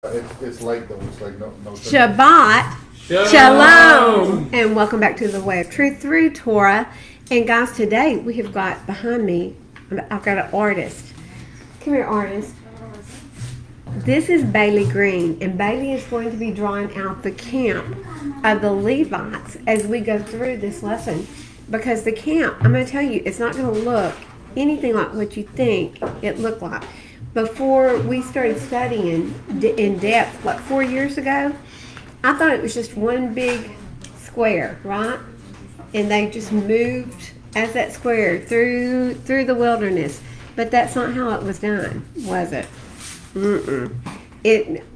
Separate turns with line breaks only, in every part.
It's late though. It's like no.
Shabbat Shalom, and welcome back to the Way of Truth through Torah. And guys, today we have got behind me, I've got an artist. Come here, artist. This is Bailey Green, and Bailey is going to be drawing out the camp of the Levites as we go through this lesson. Because the camp, I'm going to tell you, it's not going to look anything like what you think it looked like. Before we started studying in depth, like 4 years ago, I thought it was just one big square, right? And they just moved as that square through the wilderness. But that's not how it was done, was it?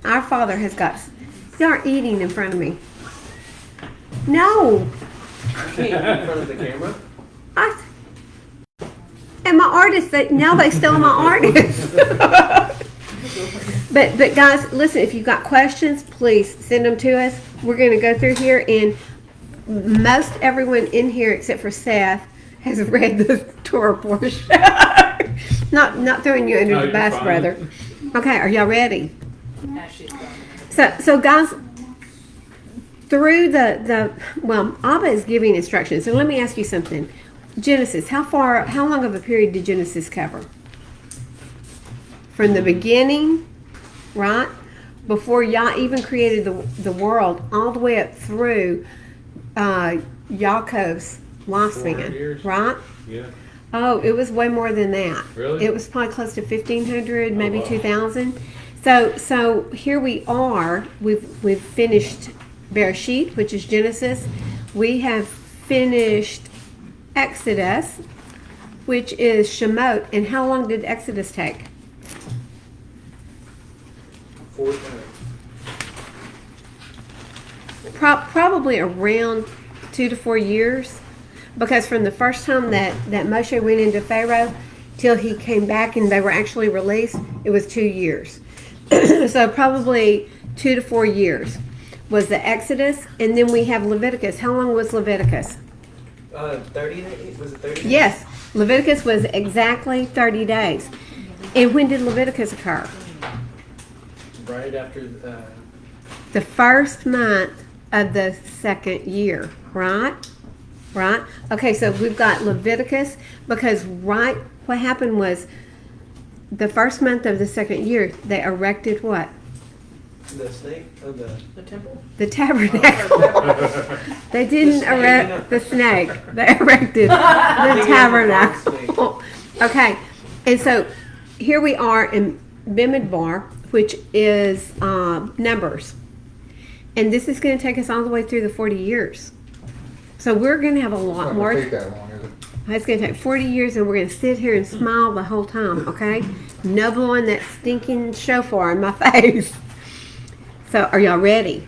Our Father has got... You aren't eating in front of me. No.
I can't eat in front of the camera.
And my artist, now they stole my artist. But guys, listen, if you've got questions, please send them to us. We're going to go through here, and most everyone in here, except for Seth, has read the Torah portion. not throwing you under the bus, brother. Okay, are y'all ready? So guys, through Abba is giving instructions. So let me ask you something. Genesis, how long of a period did Genesis cover? From the beginning, right? Before Yah even created the world, all the way up through Yaakov's lifespan, right?
Yeah.
Oh, it was way more than that.
Really?
It was probably close to 1,500, maybe 2,000. So here we are. We've finished Bereshit, which is Genesis. We have finished Exodus, which is Shemot. And how long did Exodus take?
4 times.
Probably around 2 to 4 years, because from the first time that Moshe went into Pharaoh till he came back and they were actually released, it was 2 years. So probably 2 to 4 years was the Exodus, and then we have Leviticus. How long was Leviticus?
30 days? Was it 30 days?
Yes, Leviticus was exactly 30 days. And when did Leviticus occur?
Right after
The first month of the second year, right? Right? Okay, so we've got Leviticus, because what happened was the first month of the second year, they erected what?
the snake of the temple.
The tabernacle. They didn't erect the snake. They erected the tabernacle. Okay, and so here we are in Bimidbar, which is Numbers. And this is going to take us all the way through the 40 years. So we're going to have a lot more.
It's not gonna take that long, is it?
It's going to take 40 years, and we're going to sit here and smile the whole time, okay? No blowing that stinking shofar in my face. So are y'all ready?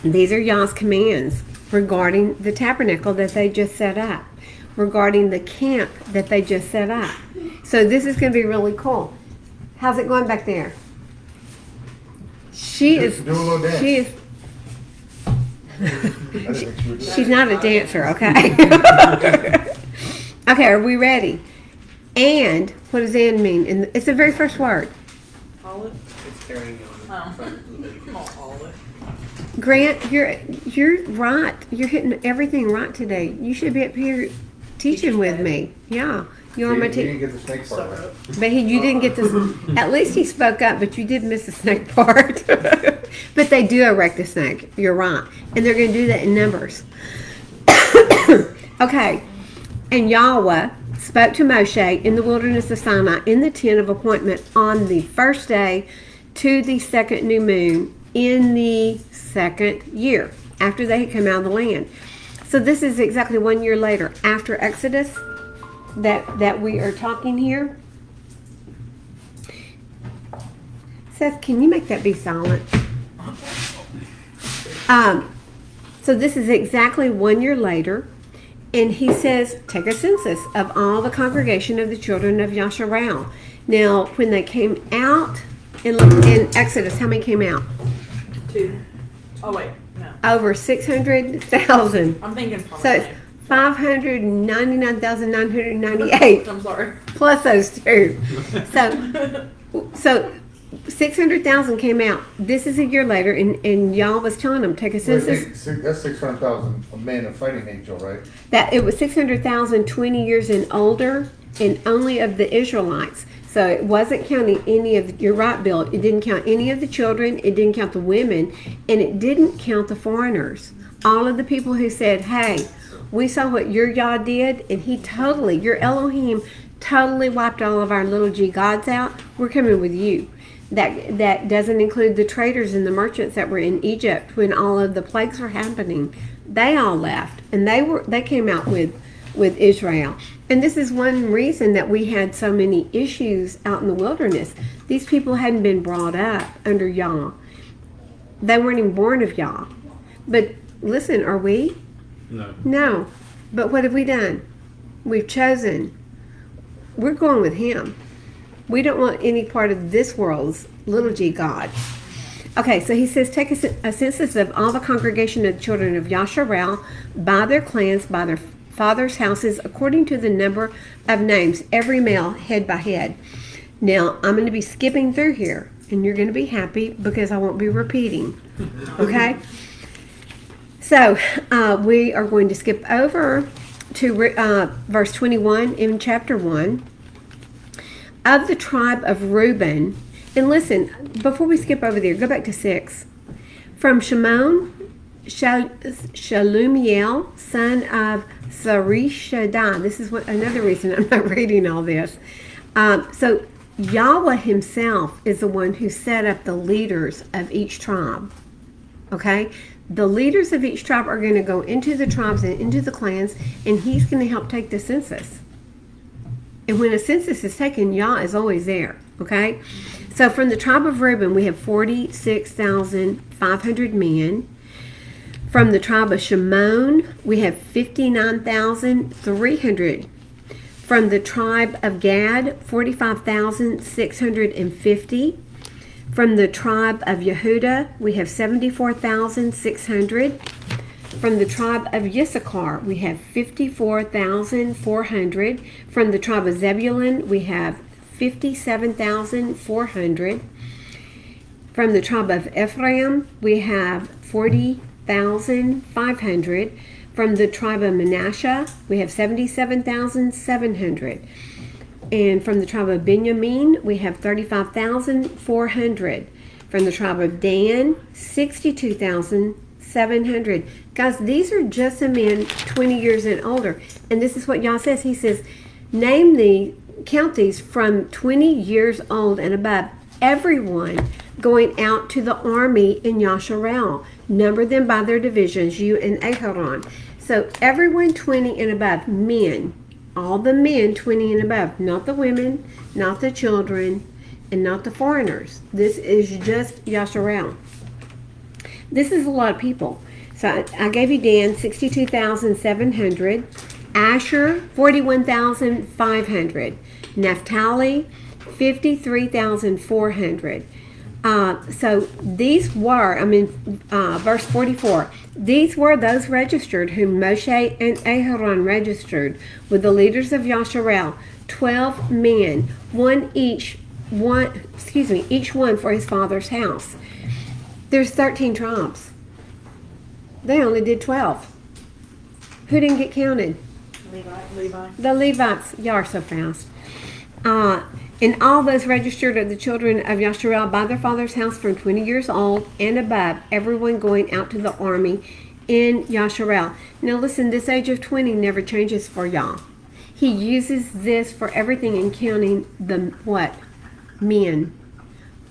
These are Yah's commands regarding the tabernacle that they just set up, regarding the camp that they just set up. So this is going to be really cool. How's it going back there?
Do a little dance.
She's not a dancer, okay? Okay, are we ready? And what does "and" mean? And it's the very first word.
Olive? It's carrying on.
Grant, you're right. You're hitting everything right today. You should be up here teaching with me. Yeah, you're my
You
teacher.
didn't get the snake part right.
But you didn't get this. At least he spoke up, but you did miss the snake part. But they do erect the snake. You're right, and they're going to do that in Numbers. Okay, and Yahuah spoke to Moshe in the wilderness of Sinai in the tent of appointment on the first day to the second new moon in the second year after they had come out of the land. So this is exactly 1 year later after Exodus that we are talking here. Seth, can you make that be silent? So this is exactly 1 year later, and he says, take a census of all the congregation of the children of Yasharal. Now, when they came out in Exodus, how many came out?
2. Oh wait, no.
Over 600,000.
I'm thinking
So it's 599,998.
I'm sorry.
Plus those two. So 600,000 came out. This is a year later, and y'all was telling them take a census.
That's 600,000 men of fighting age, all right?
That it was 600,000 20 years and older, and only of the Israelites. So it wasn't counting any of. You're right, Bill. It didn't count any of the children. It didn't count the women, and it didn't count the foreigners. All of the people who said, "Hey, we saw what your Yah did, and your Elohim totally wiped all of our little g gods out. We're coming with you." That doesn't include the traders and the merchants that were in Egypt when all of the plagues were happening. They all left, and they came out with Israel. And this is one reason that we had so many issues out in the wilderness. These people hadn't been brought up under Yah. They weren't even born of Yah. But listen, are we?
No.
No. But what have we done? We've chosen. We're going with Him. We don't want any part of this world's little g God. Okay, so he says, take a census of all the congregation of the children of Yasharel by their clans, by their fathers' houses, according to the number of names, every male, head by head. Now, I'm going to be skipping through here, and you're going to be happy because I won't be repeating. Okay? So, we are going to skip over to verse 21 in chapter 1. Of the tribe of Reuben, and listen, before we skip over there, go back to 6. From Shimon, Shalumiel, son of Sarishaddai. This is another reason I'm not reading all this. So Yahuah himself is the one who set up the leaders of each tribe. Okay? The leaders of each tribe are going to go into the tribes and into the clans, and he's going to help take the census. And when a census is taken, Yah is always there. Okay? So from the tribe of Reuben, we have 46,500 men. From the tribe of Shimon, we have 59,300. From the tribe of Gad, 45,650. From the tribe of Yehudah, we have 74,600. From the tribe of Issachar, we have 54,400. From the tribe of Zebulun, we have 57,400. From the tribe of Ephraim, we have 40,500. From the tribe of Manasseh, we have 77,700. And from the tribe of Benjamin, we have 35,400. From the tribe of Dan, 62,700. Guys, these are just the men 20 years and older. And this is what Yah says. He says, count these from 20 years old and above. Everyone going out to the army in Yasharel. Number them by their divisions, you and Aharon. So everyone 20 and above, men. All the men 20 and above. Not the women, not the children, and not the foreigners. This is just Yasharel. This is a lot of people. So I gave you Dan, 62,700. Asher, 41,500. Naphtali, 53,400. So these were, verse 44, these were those registered whom Moshe and Aharon registered with the leaders of Yasharel, 12 men, each one for his father's house. There's 13 tribes. They only did 12. Who didn't get counted?
Levi.
The Levites. Y'all are so fast. And all those registered are the children of Yasharel by their father's house from 20 years old and above, everyone going out to the army in Yasharel. Now listen, this age of 20 never changes for Yah. He uses this for everything in counting the what? Men.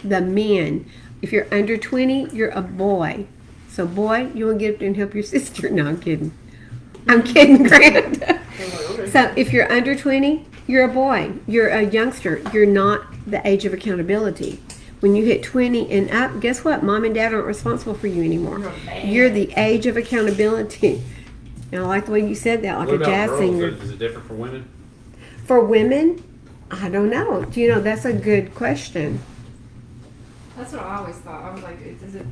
The men. If you're under 20, you're a boy. So boy, you will get up and help your sister. No, I'm kidding. I'm kidding, Grant. So if you're under 20, you're a boy. You're a youngster. You're not the age of accountability. When you hit 20 and up, guess what? Mom and dad aren't responsible for you anymore. You're the age of accountability. And I like the way you said that, like
What
a
about
jazz
girls?
singer.
Is it different for women?
For women, I don't know. Do you know, that's a good question.
That's what I always thought. I was like, is it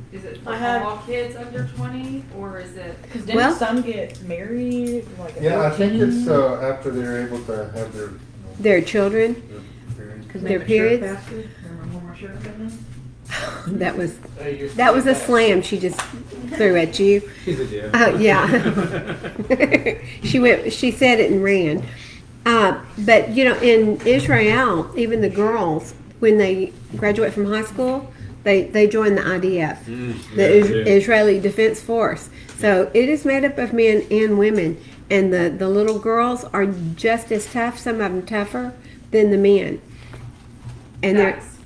for
I had-
all kids under 20 or is it?
Because didn't
Well-
some get married like at
Yeah, I think
14?
it's after they're able to have their
Their children,
period.
Because
their
they mature
periods?
faster, or more shirt coming?
That was
Oh, you're
that was a
fast.
slam she just threw at you.
She's a dear.
Yeah. She said it and ran. But in Israel, even the girls, when they graduate from high school, they join the IDF, the Israeli Defense Force. So it is made up of men and women, and the little girls are just as tough. Some of them tougher than the men, and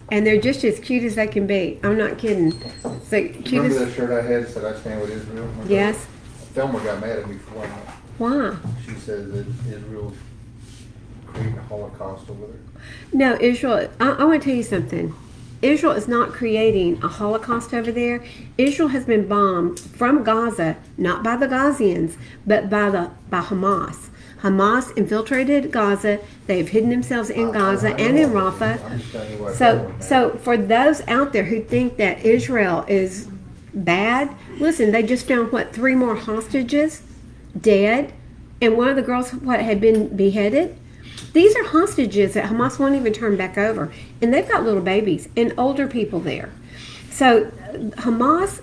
they're just as cute as they can be. I'm not kidding. It's the
Remember
cutest.
that shirt I had that said I stand with Israel? Remember?
Yes.
Thelma got mad at me for wearing that.
Why?
She says that Israel's creating a Holocaust over there.
No, Israel, I want to tell you something. Israel is not creating a Holocaust over there. Israel has been bombed from Gaza, not by the Gazians, but by Hamas. Hamas infiltrated Gaza. They've hidden themselves in Gaza and in Rafah.
I'm just telling you what I told her, man.
So for those out there who think that Israel is bad, listen, they just found, 3 more hostages dead, and one of the girls, had been beheaded. These are hostages that Hamas won't even turn back over. And they've got little babies and older people there. So Hamas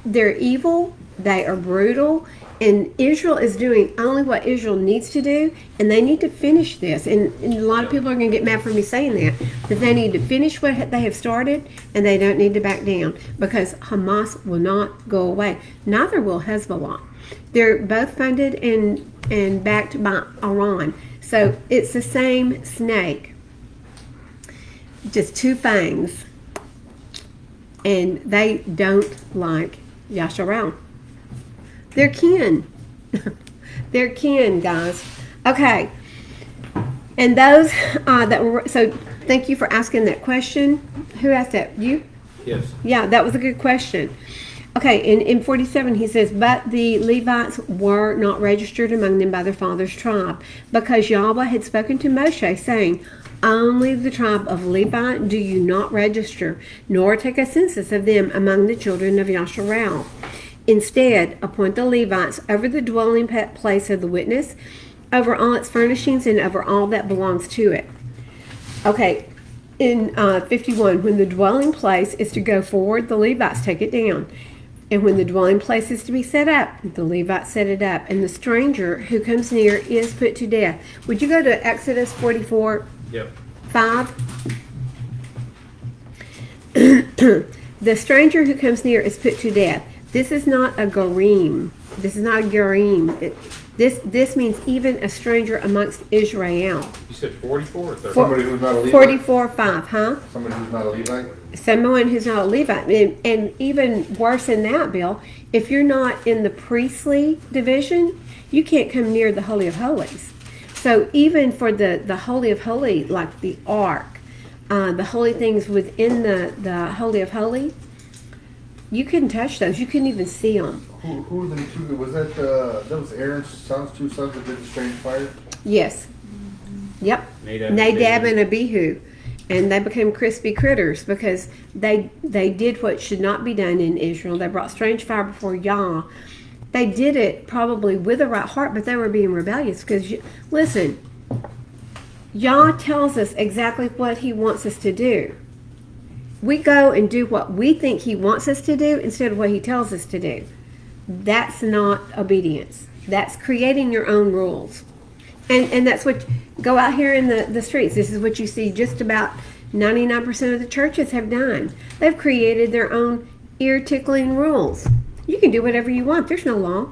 they're evil, they are brutal, and Israel is doing only what Israel needs to do, and they need to finish this. And a lot of people are going to get mad for me saying that they need to finish what they have started, and they don't need to back down, because Hamas will not go away. Neither will Hezbollah. They're both funded and backed by Iran. So it's the same snake, just 2 fangs, and they don't like Yasharal. They're kin. They're kin, guys. Okay. And those that were, so thank you for asking that question. Who asked that? You?
Yes.
Yeah, that was a good question. Okay, in 47 he says, but the Levites were not registered among them by their father's tribe, because Yahuah had spoken to Moshe, saying, only the tribe of Levi do you not register, nor take a census of them among the children of Yasharal. Instead, appoint the Levites over the dwelling place of the witness, over all its furnishings, and over all that belongs to it. Okay, in 51, when the dwelling place is to go forward, the Levites take it down. And when the dwelling place is to be set up, the Levites set it up. And the stranger who comes near is put to death. Would you go to Exodus 44,
Yep.
5? The stranger who comes near is put to death. This is not a garim. This is not a garim. This means even a stranger amongst Israel.
You said 44 or 30?
Somebody who's not a Levite.
44:5, huh?
Somebody who's not a Levite.
Someone who's not a Levite. And even worse than that, Bill, if you're not in the priestly division, you can't come near the Holy of Holies. So even for the Holy of Holies, like the Ark, the holy things within the Holy of Holies, you couldn't touch those. You couldn't even see them.
Who are the 2? Was that was Aaron's sons, 2 sons that did the strange fire?
Yes. Yep.
Nadab
and Abihu. And they became crispy critters because they did what should not be done in Israel. They brought strange fire before Yah. They did it probably with a right heart, but they were being rebellious because, listen, Yah tells us exactly what he wants us to do. We go and do what we think he wants us to do instead of what he tells us to do. That's not obedience. That's creating your own rules. And that's what, go out here in the streets. This is what you see just about 99% of the churches have done. They've created their own ear-tickling rules. You can do whatever you want. There's no law.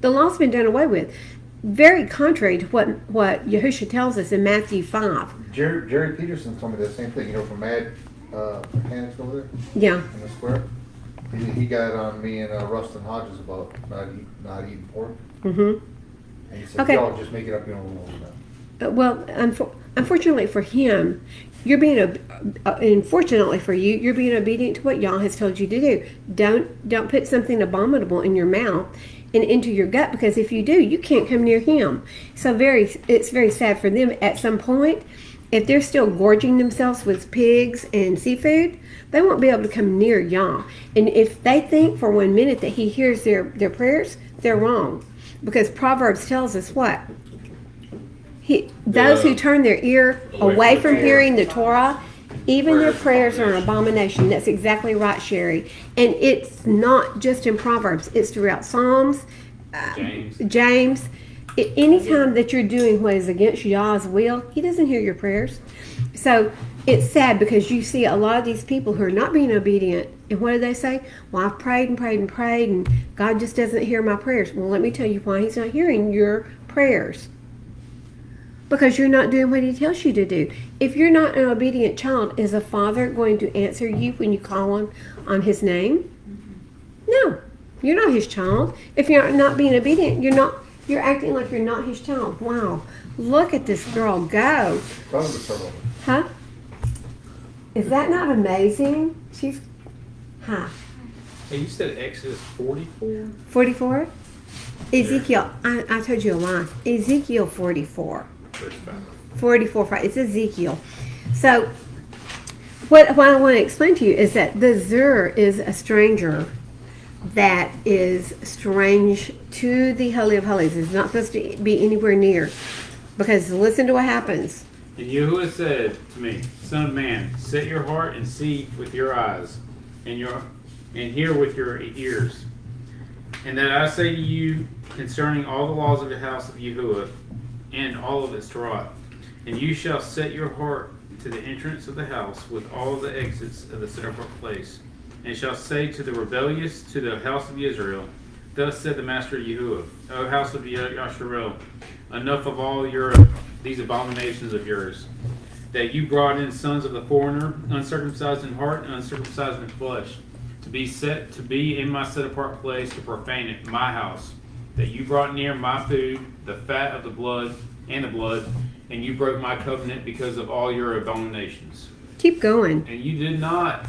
The law's been done away with. Very contrary to what Yahushua tells us in Matthew 5.
Jerry Peterson told me the same thing, from Mad Mechanics over there
Yeah.
in the square. He got on me and Rustin Hodges about not eating pork.
Mm-hmm.
And he said,
Okay.
y'all just make it up your own rules now.
Well, unfortunately for him, you're being unfortunately for you, you're being obedient to what Yah has told you to do. Don't put something abominable in your mouth and into your gut, because if you do, you can't come near him. So it's very sad for them at some point. If they're still gorging themselves with pigs and seafood, they won't be able to come near Yah. And if they think for 1 minute that he hears their prayers, they're wrong. Because Proverbs tells us what? Those who turn their ear away from hearing the Torah Even their
Prayers
prayers are an
abomination.
abomination. That's exactly right, Sherry. And it's not just in Proverbs. It's throughout Psalms, James. Anytime that you're doing what is against Yah's will, He doesn't hear your prayers. So it's sad because you see a lot of these people who are not being obedient. And what do they say? Well, I've prayed and prayed and prayed, and God just doesn't hear my prayers. Well, let me tell you why He's not hearing your prayers. Because you're not doing what He tells you to do. If you're not an obedient child, is a father going to answer you when you call on His name? No, you're not His child. If you're not being obedient, you're acting like you're not His child. Wow, look at this girl go. Huh? Is that not amazing? She's,
Hey, you said Exodus 44?
44? Ezekiel, I told you a lie. Ezekiel 44.
Verse 5.
44, 5. It's Ezekiel. So, what I want to explain to you is that the Zur is a stranger that is strange to the Holy of Holies. It's not supposed to be anywhere near. Because listen to what happens.
And Yahuah said to me, Son of man, set your heart and see with your eyes, and hear with your ears. And that I say to you concerning all the laws of the house of Yahuah, and all of its Torah. And you shall set your heart to the entrance of the house with all the exits of the set apart place, and shall say to the rebellious, to the house of Israel, Thus said the Master Yahuah, O house of Yasharel, enough of all these abominations of yours, that you brought in sons of the foreigner, uncircumcised in heart and uncircumcised in flesh, to be in my set apart place, to profane it, my house, that you brought near my food, the fat of the blood, and you broke my covenant because of all your abominations.
Keep going.
And you did not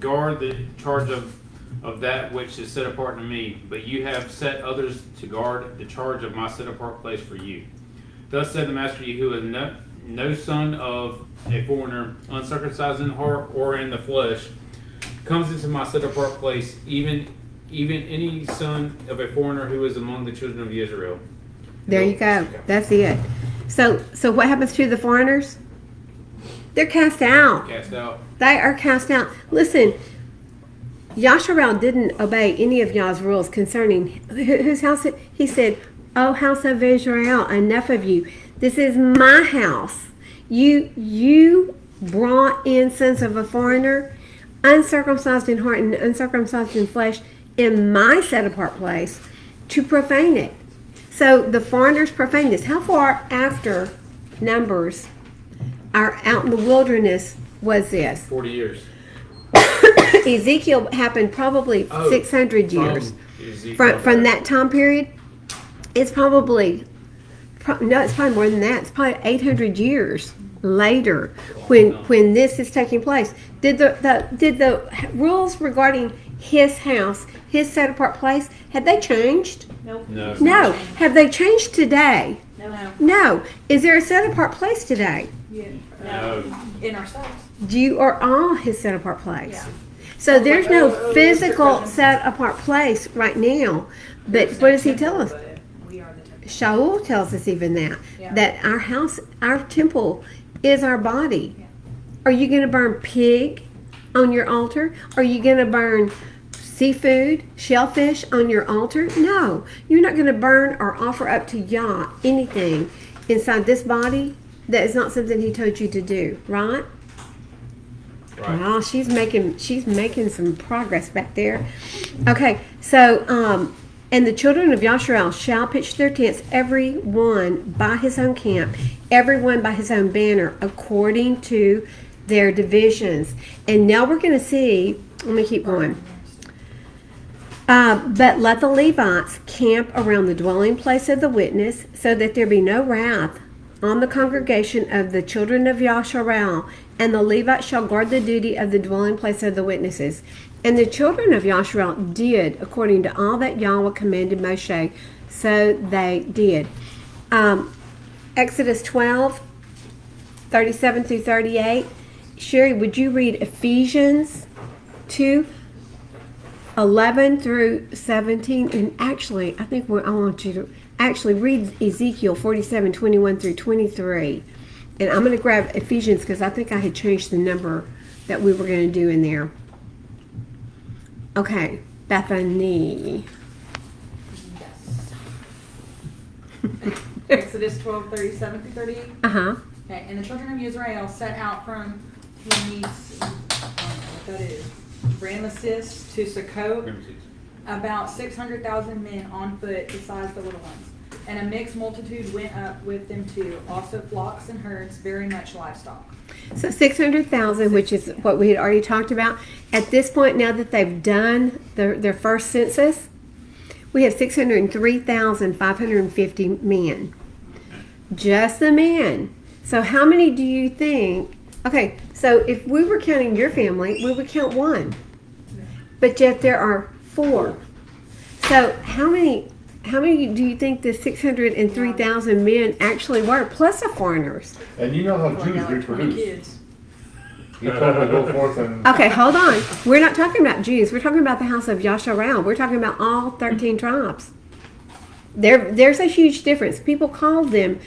guard the charge of that which is set apart to me, but you have set others to guard the charge of my set apart place for you. Thus said the Master Yahuah, no son of a foreigner, uncircumcised in heart or in the flesh, comes into my set apart place, even any son of a foreigner who is among the children of Israel.
There you go. That's it. So what happens to the foreigners? They're cast out.
Cast out.
They are cast out. Listen, Yasharel didn't obey any of Yah's rules concerning whose house he said, "Oh, house of Israel, enough of you. This is my house. You brought in sons of a foreigner, uncircumcised in heart and uncircumcised in flesh, in my set apart place, to profane it." So the foreigners profaned this. How far after Numbers, out in the wilderness, was this?
40 years.
Ezekiel happened probably 600 years.
Ezekiel.
From that time period. It's probably, it's probably more than that. It's probably 800 years later when this is taking place. Did the rules regarding his house, his set apart place, have they changed?
Nope.
No. Have they changed today?
No.
No. Is there a set apart place today?
Yeah.
No.
In ourselves.
You are all his set apart place.
Yeah.
So there's no
Like,
physical set apart place right now. But what does he tell us?
We are the temple.
Shaul tells us even
Yeah.
that our house, our temple is our body.
Yeah.
Are you going to burn pig on your altar? Are you going to burn seafood, shellfish on your altar? No. You're not going to burn or offer up to Yah anything inside this body that is not something he told you to do, right?
Right.
Wow, she's making some progress back there. Okay, so and the children of Yasharel shall pitch their tents, every one by his own camp, everyone by his own banner, according to their divisions. And now we're going to see. Let me keep going. But let the Levites camp around the dwelling place of the witness, so that there be no wrath on the congregation of the children of Yasharel, and the Levites shall guard the duty of the dwelling place of the witnesses. And the children of Yasharel did according to all that Yahweh commanded Moshe, so they did. Exodus 12, 37 through 38. Sherry, would you read Ephesians 2, 11 through 17? And actually, I want you to actually read Ezekiel 47, 21 through 23. And I'm going to grab Ephesians because I think I had changed the number that we were going to do in there. Okay, Bethany.
Exodus 12:37-38.
Uh-huh.
Okay, and the children of Israel set out from what that is, Ramesses to Sukkot, about 600,000 men on foot, besides the little ones. And a mixed multitude went up with them too, also flocks and herds, very much livestock.
So 600,000, which is what we had already talked about. At this point, now that they've done their first census, we have 603,550 men. Just the men. So how many do you think? Okay, so if we were counting your family, we would count one. But yet there are 4. So how many do you think the 603,000 men actually were, plus the foreigners?
And you know how
Well,
Jews
now like 20
reproduce.
kids.
He told me to go forth and
Okay, hold on. We're not talking about Jews. We're talking about the house of Yasharal. We're talking about all 13 tribes. There's a huge difference. People call them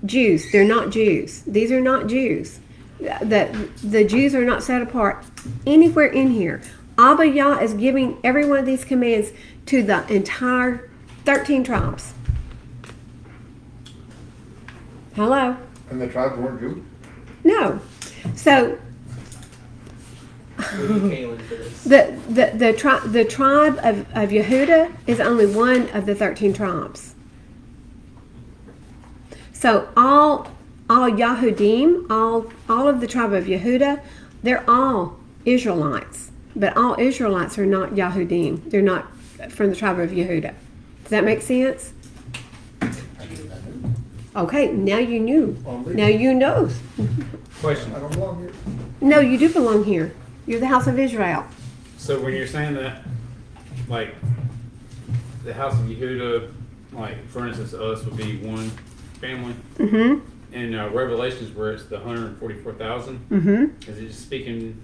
Jews. They're not Jews. These are not Jews. The Jews are not set apart anywhere in here. Abba Yah is giving every one of these commands to the entire 13 tribes. Hello?
the tribes weren't Jews.
No. So
We need Kaylin for this.
the tribe of Yehudah is only one of the 13 tribes. So all Yahudim, all of the tribe of Yehudah, they're all Israelites. But all Israelites are not Yahudim. They're not from the tribe of Yehudah. Does that make sense? Okay, now you knew. Now you know.
Question.
I don't belong here.
No, you do belong here. You're the house of Israel.
So when you're saying that, like, the house of Yehudah, like, for instance, us would be one family.
Mm-hmm.
In Revelations, where it's the 144,000,
Mm-hmm.
is it just speaking,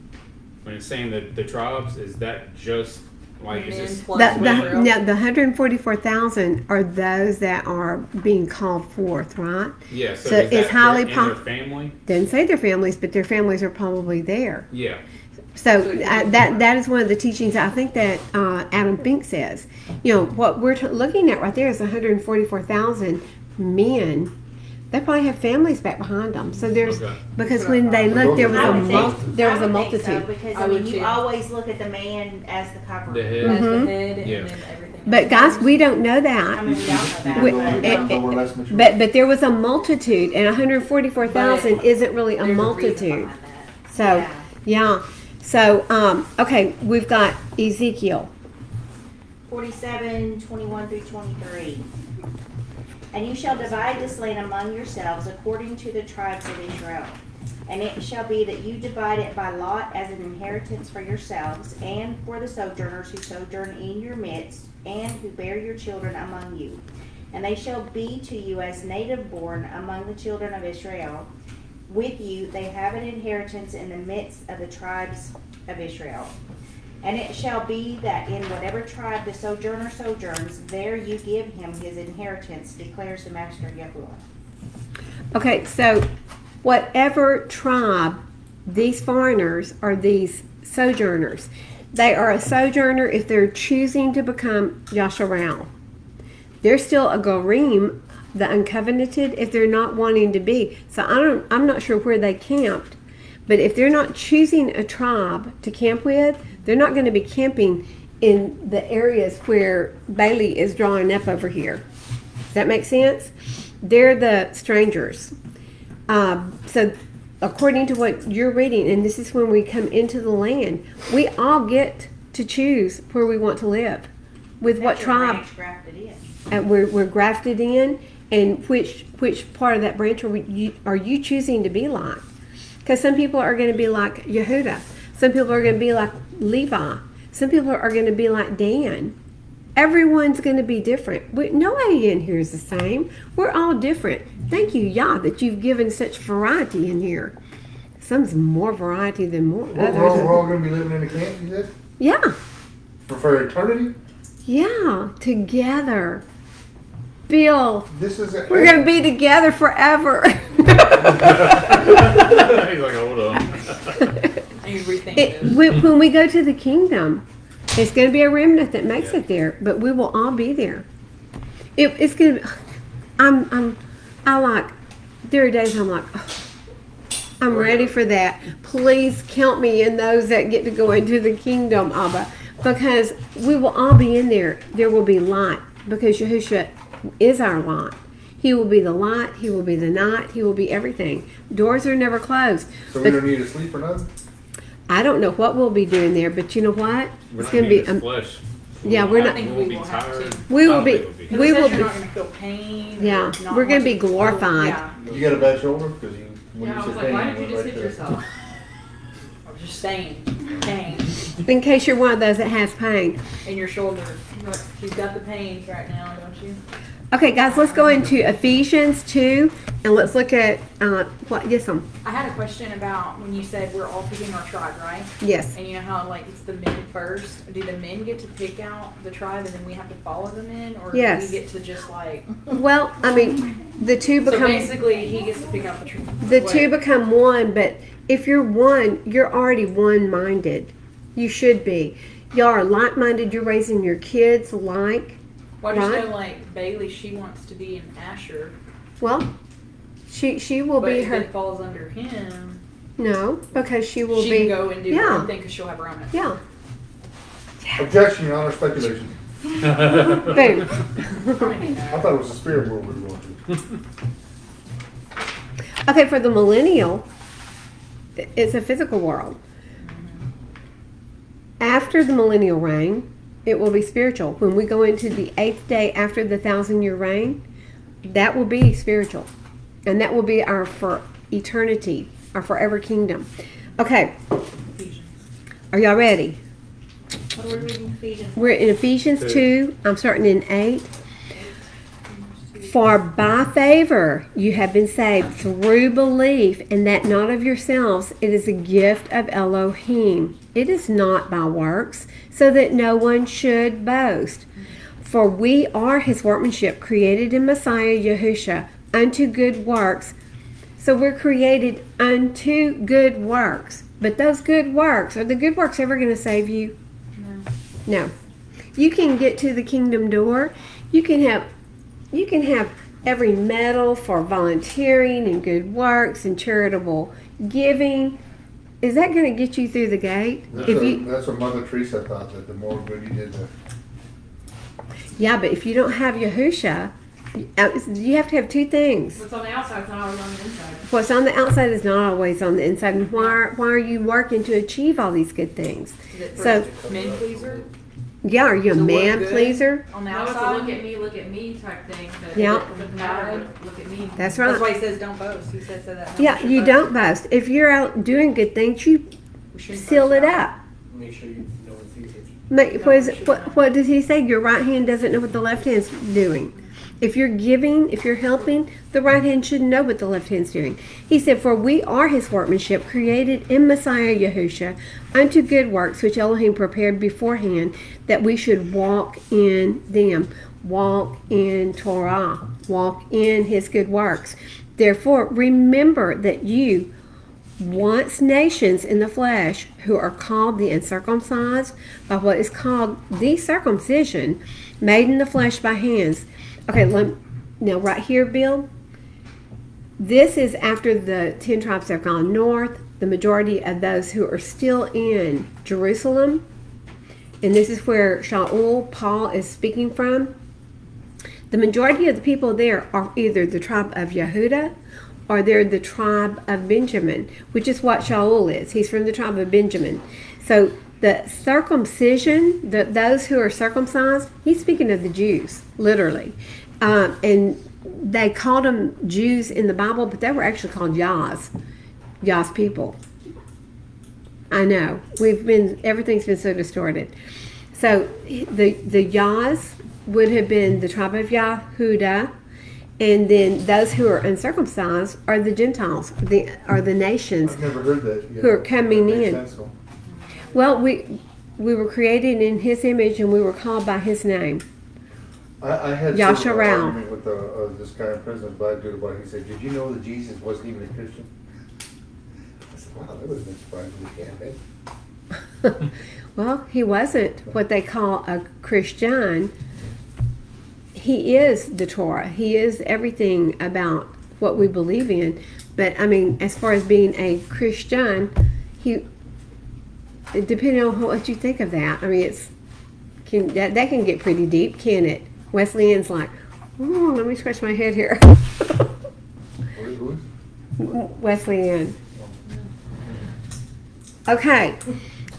when it's saying that the tribes, is that just, like, is
Men
this...
plus
The
Israel.
144,000 are those that are being called forth, right?
Yeah, so,
So
is
it's
that
highly
in their family?
Didn't say their families, but their families are probably there.
Yeah.
So that is one of the teachings I think that Adam Fink says. You know, what we're looking at right there is 144,000 men. They probably have families back behind them. So there's
Okay.
because when they looked, there was
I
a
would think-
there was
I
a
would think so,
multitude.
because
I
I
would
mean, you
too.
always look at the man as the cover.
The head.
As the
Mhm.
head and
Yeah.
then everything.
But guys, we don't know
I
that.
mean, we all know that.
We-
but-
We're less mature.
But there was a multitude, and 144,000 isn't really a
There's
multitude.
reason behind that.
So yeah. So okay, we've got Ezekiel.
47, 21 through 23. And you shall divide this land among yourselves according to the tribes of Israel. And it shall be that you divide it by lot as an inheritance for yourselves, and for the sojourners who sojourn in your midst, and who bear your children among you. And they shall be to you as native born among the children of Israel. With you they have an inheritance in the midst of the tribes of Israel. And it shall be that in whatever tribe the sojourner sojourns, there you give him his inheritance, declares the Master Yahuah.
Okay, so whatever tribe these foreigners or these sojourners, they are a sojourner if they're choosing to become Yasharal. They're still a Gorim, the uncovenanted, if they're not wanting to be. So I'm not sure where they camped, but if they're not choosing a tribe to camp with, they're not going to be camping in the areas where Bailey is drawing up over here. Does that make sense? They're the strangers. So according to what you're reading, and this is when we come into the land, we all get to choose where we want to live. With what
That's your
tribe
branch grafted in.
we're grafted in, and which part of that branch are you choosing to be like? Because some people are going to be like Yehudah. Some people are going to be like Levi. Some people are going to be like Dan. Everyone's going to be different. Nobody in here is the same. We're all different. Thank you, Yah, that you've given such variety in here. Some's more variety than more
We're
others.
all going to be living in a camp, you said?
Yeah,
For eternity?
yeah, together. Bill,
This is
we're going to be together forever.
like, hold on.
And you rethink this.
When we go to the kingdom, it's going to be a remnant that makes it there, but we will all be there. It's going to be. There are days I'm like, oh, I'm ready for that. Please count me in those that get to go into the kingdom, Abba, because we will all be in there. There will be light because Yahushua is our light. He will be the light. He will be the night. He will be everything. Doors are never closed.
So we don't need to sleep or nothing?
I don't know what we'll be doing there, but you know what?
We're
It's
not
going to be.
needing flesh.
Yeah, we're
I
not.
think
We'll
we
be
will have
tired.
to.
We
I
will
don't
be.
think we'll be.
Because
We
it
will
says
be.
you're not going to feel pain.
Yeah,
not
we're gonna be
much-
glorified.
Yeah.
You got a bad shoulder? Because when
Yeah, I
you
was
said
like, why
pain,
did you
it
just
went
hit
right
yourself?
I was just saying, pain
In case you're one of those that has pain.
in your shoulder. She's got the pains right now, don't you?
Okay, guys, let's go into Ephesians 2 and let's look at what. Yes,
I had a question about when you said we're all picking our tribe, right?
yes.
And you know how like it's the men first? Do the men get to pick out the tribe and then we have to follow the men? Or
Yes.
do we get to just like...
Well, I mean, the two
So
become
basically he gets to pick out the tribe.
the two become one. But if you're one, you're already one-minded. You should be. Y'all are like-minded. You're raising your kids like.
Well, I just
right.
know like Bailey, she wants to be an Asher.
Well, she will
But
be
if
her.
it falls under him,
No, because she will
she
be.
can go and do her
yeah.
own thing because she'll have her own.
Yeah.
Objection, Your Honor, speculation.
Boom.
I
I thought it was the spirit world we were going to.
Okay, for the millennial, it's a physical world. After the millennial reign, it will be spiritual. When we go into the 8th day after the 1,000-year reign, that will be spiritual. And that will be our for eternity, our forever kingdom. Okay, are y'all ready?
What are we reading Ephesians?
We're in Ephesians 2. I'm starting in 8. For by favor you have been saved through belief, and that not of yourselves. It is a gift of Elohim. It is not by works, so that no one should boast. For we are his workmanship, created in Messiah Yahushua, unto good works. So we're created unto good works. But those good works, are the good works ever going to save you? No. You can get to the kingdom door. You can have every medal for volunteering and good works and charitable giving. Is that going to get you through the gate?
That's what Mother Teresa thought, that the more good you did, the...
Yeah, but if you don't have Yahushua, you have to have two things.
What's on the outside is not always on the inside.
What's on the outside is not always on the inside. And why are you working to achieve all these good things?
Is it
So-
for men pleaser
Yeah, are you a
To look
man
good?
pleaser?
on the
Now it's a
outside?
look at me type thing. But
Yeah.
It doesn't matter, but look at me.
That's right.
That's why he says don't boast. He says that. no
Yeah,
one should
you
boast.
don't boast. If you're out doing good things, you
We shouldn't
seal
boast
it
about
up.
Make sure you know it's easy.
What does he say? Your right hand doesn't know what the left hand's doing. If you're giving, if you're helping, the right hand should know what the left hand's doing. He said, for we are his workmanship, created in Messiah Yahushua, unto good works, which Elohim prepared beforehand, that we should walk in them. Walk in Torah. Walk in his good works. Therefore, remember that you, once nations in the flesh, who are called the uncircumcised by what is called the circumcision, made in the flesh by hands. Okay, now right here, Bill, this is after the 10 tribes have gone north, the majority of those who are still in Jerusalem, and this is where Shaul, Paul, is speaking from. The majority of the people there are either the tribe of Yehudah or they're the tribe of Benjamin, which is what Shaul is. He's from the tribe of Benjamin. So the circumcision, those who are circumcised, he's speaking of the Jews, literally. And they called them Jews in the Bible, but they were actually called Yah's people. I know. Everything's been so distorted. So the Yah's would have been the tribe of Yahudah, and then those who are uncircumcised are the Gentiles, are the nations.
I've never heard that yet.
Who are coming
That makes
in.
sense, though.
Well, we were created in his image and we were called by his name.
I had
Yasharel.
sort of an argument with this guy in prison, black dude, about it. He said, "Did you know that Jesus wasn't even a Christian?" I said, "Wow, that would have been surprising to me."
Well, he wasn't what they call a Christian. He is the Torah. He is everything about what we believe in. But I mean, as far as being a Christian, depending on what you think of that, I mean, that can get pretty deep, can it? Wesleyan's like, oh, let me scratch my head here.
Who?
Wesleyan. Okay,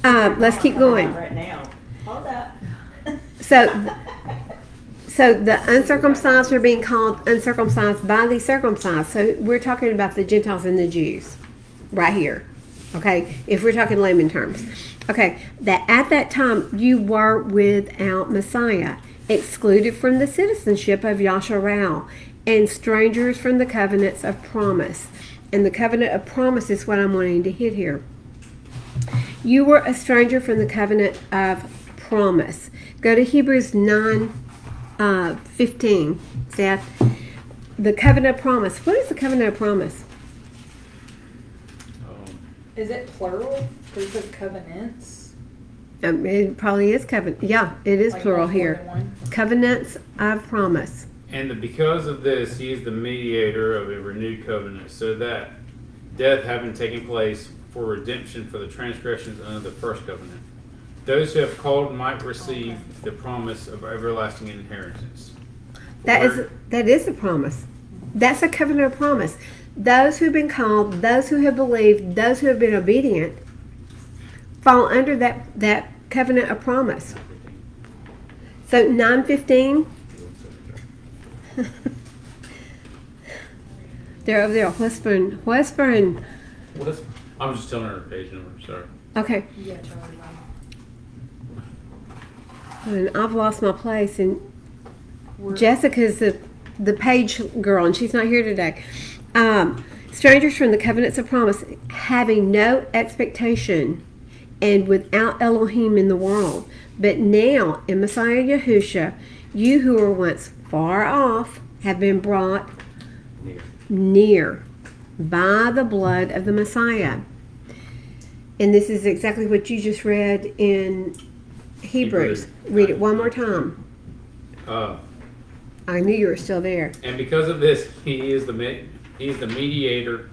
let's keep going.
Right now. Hold up.
So the uncircumcised are being called uncircumcised by the circumcised. So we're talking about the Gentiles and the Jews right here. Okay, if we're talking layman terms. Okay, that at that time you were without Messiah, excluded from the citizenship of Yasharel, and strangers from the covenants of promise. And the covenant of promise is what I'm wanting to hit here. You were a stranger from the covenant of promise. Go to Hebrews 9:15. Seth, the covenant of promise. What is the covenant of promise?
Is it plural? There's a covenants.
It probably is covenant. Yeah, it is
Like
plural
more
here.
than one?
Covenants of promise.
And because of this, he is the mediator of a renewed covenant, so that death having taken place for redemption for the transgressions under the first covenant, those who have called might receive the promise of everlasting inheritance.
That is the promise. That's a covenant of promise. Those who've been called, those who have believed, those who have been obedient, fall under that covenant of promise. So 9:15. They're over there whispering.
I'm just telling her page number, sorry.
Okay.
Yeah, Charlie.
And I've lost my place, and Jessica's the page girl, and she's not here today. Strangers from the covenants of promise, having no expectation and without Elohim in the world. But now, in Messiah Yahushua, you who were once far off have been brought near by the blood of the Messiah. And this is exactly what you just read in Hebrews. Read it one more time. I knew you were still there.
And because of this, he is the mediator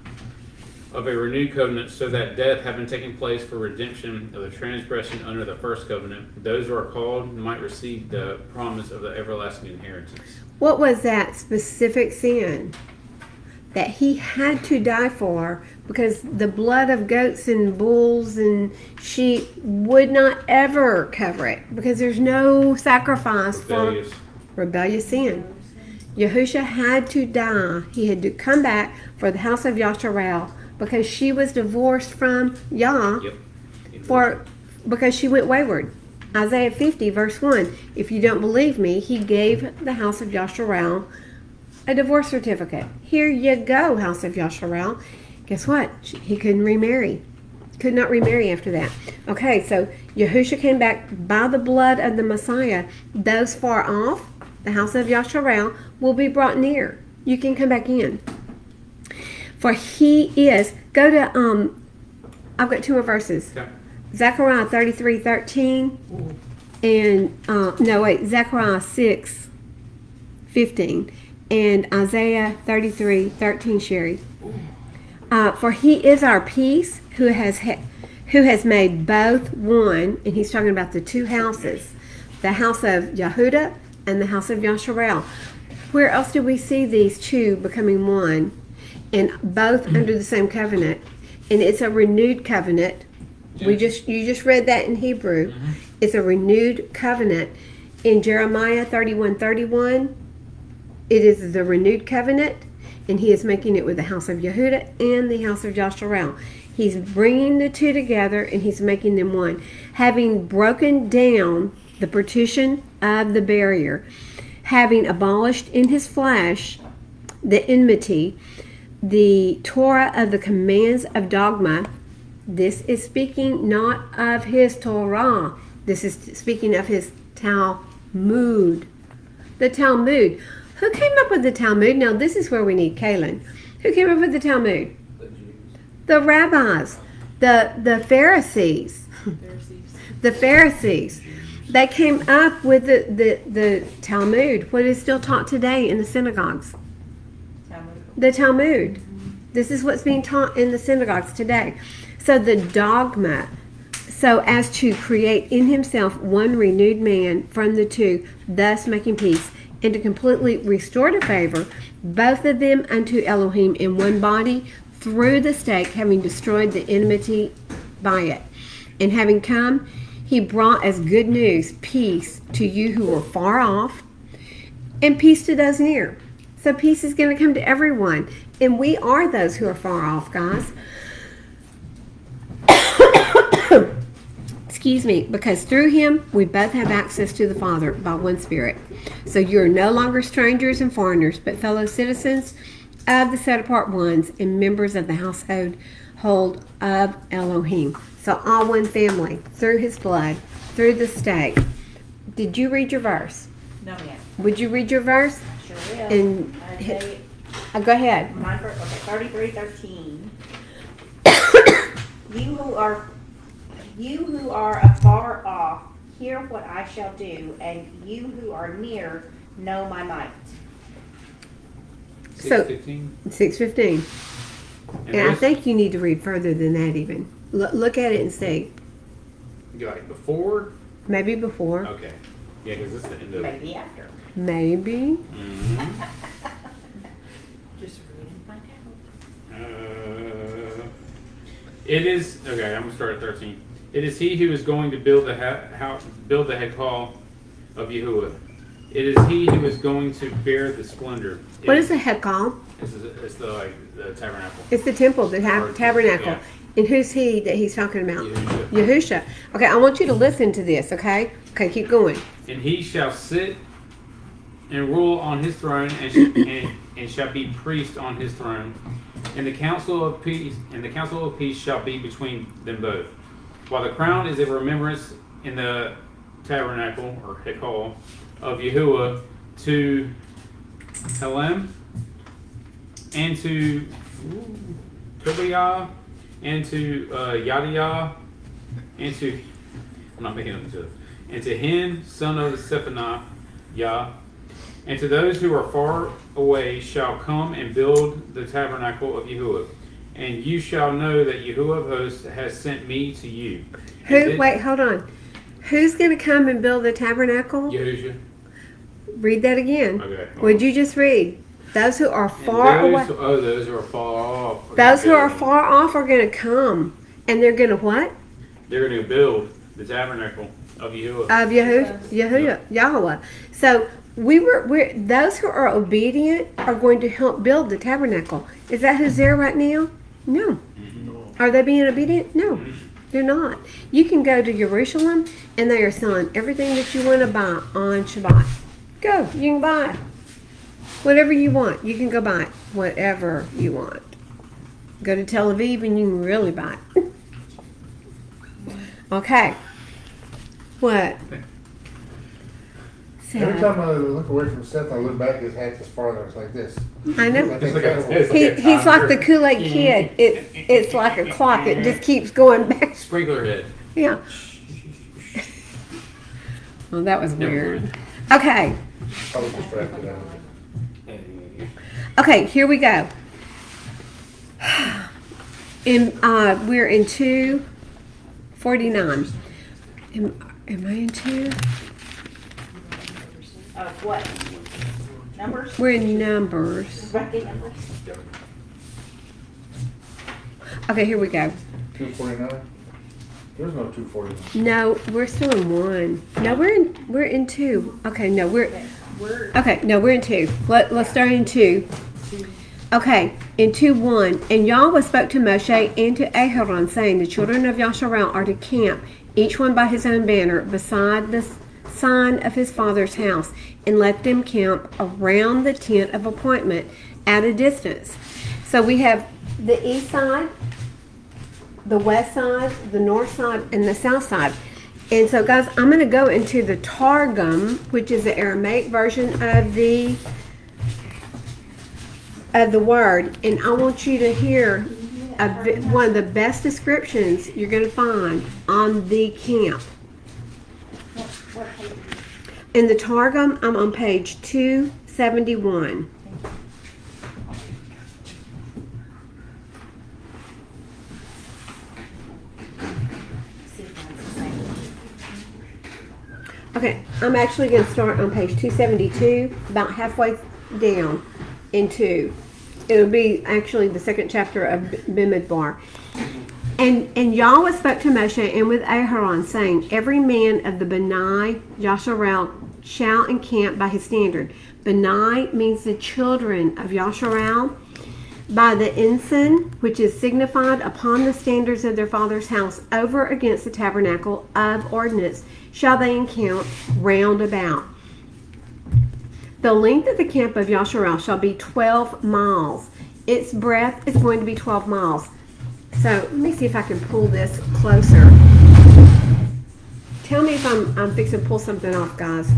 of a renewed covenant, so that death having taken place for redemption of the transgression under the first covenant, those who are called might receive the promise of the everlasting inheritance.
What was that specific sin that he had to die for? Because the blood of goats and bulls and sheep would not ever cover it, because there's no sacrifice for rebellious sin. Yahushua had to die. He had to come back for the house of Yasharel, because she was divorced from Yah because she went wayward. Isaiah 50 verse 1. If you don't believe me, he gave the house of Yasharel a divorce certificate. Here you go, house of Yasharel. Guess what? He couldn't remarry. Could not remarry after that. Okay, so Yahushua came back by the blood of the Messiah. Those far off, the house of Yasharel, will be brought near. You can come back in. For he is, go to, I've got two more verses.
Okay.
Zechariah 33:13 and, Zechariah 6:15 and Isaiah 33:13, Sherry. For he is our peace, who has made both one, and he's talking about the two houses, the house of Yehudah and the house of Yasharel. Where else do we see these two becoming one, and both under the same covenant? And it's a renewed covenant. You just read that in Hebrew. It's a renewed covenant. In Jeremiah 31:31, it is the renewed covenant, and he is making it with the house of Yehudah and the house of Yasharel. He's bringing the two together, and he's making them one, having broken down the partition of the barrier, having abolished in his flesh the enmity, the Torah of the commands of dogma. This is speaking not of his Torah. This is speaking of his Talmud. The Talmud. Who came up with the Talmud? Now, this is where we need Kaylin. Who came up with the Talmud?
The Jews.
The rabbis, the Pharisees. The Pharisees. They came up with the Talmud, what is still taught today in the synagogues. The Talmud. This is what's being taught in the synagogues today. So the dogma, so as to create in himself one renewed man from the two, thus making peace, and to completely restore to favor both of them unto Elohim in one body through the stake, having destroyed the enmity by it. And having come, he brought as good news peace to you who were far off and peace to those near. So peace is going to come to everyone. And we are those who are far off, guys. Excuse me, because through him we both have access to the Father by one Spirit. So you are no longer strangers and foreigners, but fellow citizens of the set apart ones and members of the household of Elohim. So all one family, through his blood, through the stake. Did you read your verse?
No, ma'am.
Would you read your verse?
Sure will.
And
I'll tell you,
go ahead.
my first, okay, 33:13. You who are afar off, hear what I shall do, and you who are near, know my might.
So-
6:15.
6:15. And I
this-
think you need to read further than that even. Look at it and see.
you like before?
Maybe before.
Okay. Yeah, because this is the end of it.
Maybe after.
Maybe.
Mhm.
Just read and find out.
It is okay. I'm gonna start at 13. It is he who is going to build the build the Hekal of Yahuah. It is he who is going to bear the splendor.
What is the Hekal?
It's the tabernacle.
It's the temple, the tabernacle.
Yeah.
And who's he that he's talking about?
Yahushua.
Yahusha. Okay, I want you to listen to this, okay? Okay, keep going.
And he shall sit and rule on his throne, and shall be priest on his throne. And the council of peace shall be between them both. While the crown is a remembrance in the tabernacle or Hekal of Yahuah to Helem and to Tobiah and to Yadiah and to I'm not making up to it. And to Hen, son of Zephaniah, and to those who are far away shall come and build the tabernacle of Yahuah. And you shall know that Yahuah of hosts has sent me to you.
Wait, hold on. Who's going to come and build the tabernacle?
Yahushua.
Read that again.
Okay.
Would you just read? Those who are far away.
Those who are far off.
Those who are far off are going to come. And they're going to what?
They're going to build the tabernacle of Yahuah.
Of Yahuah. So we're those who are obedient are going to help build the tabernacle. Is that who's there right now? No. Are they being obedient? No, they're not. You can go to Jerusalem and they are selling everything that you want to buy on Shabbat. Go, you can buy whatever you want. You can go buy whatever you want. Go to Tel Aviv and you can really buy it. Okay. What?
Every time I look away from Seth, I look back, his hat is farther. It's like this.
I know.
I think that
He's like the Kool-Aid kid. It's like a clock. It just keeps going back.
Sprinkler head.
Yeah. Well, that was
Never
weird.
mind.
Okay.
I was distracted.
Okay, here we go. We're in 249. Am I in 2?
What? Numbers?
We're in Numbers.
Bracket numbers?
Okay, here we go.
249? There's no 249.
No, we're still in 1. No, we're in 2. Okay, no, we're in 2. Let's start in 2. Okay, in 2:1, and Yahuah spoke to Moshe and to Aharon, saying, the children of Yasharal are to camp, each one by his own banner, beside the sign of his father's house, and let them camp around the tent of appointment at a distance. So we have the east side, the west side, the north side, and the south side. And so, guys, I'm going to go into the Targum, which is the Aramaic version of the word, and I want you to hear one of the best descriptions you're going to find on the camp.
What page?
In the Targum, I'm on page 271.
See if mine's the same.
Okay, I'm actually going to start on page 272, about halfway down into. It'll be actually the second chapter of Bimidbar. And Yahuah spoke to Moshe and with Aharon, saying, every man of the Benai Yasharel shall encamp by his standard. Benai means the children of Yasharel. By the ensign, which is signified upon the standards of their father's house, over against the tabernacle of ordinance, shall they encamp round about. The length of the camp of Yasharel shall be 12 miles. Its breadth is going to be 12 miles. So let me see if I can pull this closer. Tell me if I'm fixing to pull something off, guys.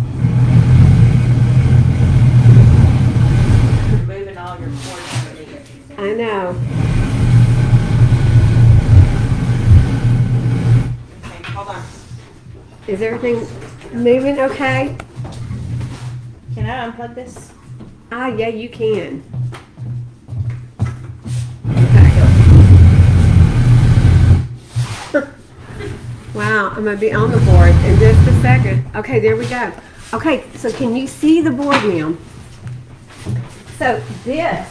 You're moving all your cords over here.
I know.
Okay, hold on.
Is everything moving okay?
Can I unplug this?
Ah, yeah, you can. Okay. Wow, I'm going to be on the board in just a second. Okay, there we go. Okay, so can you see the board now? So this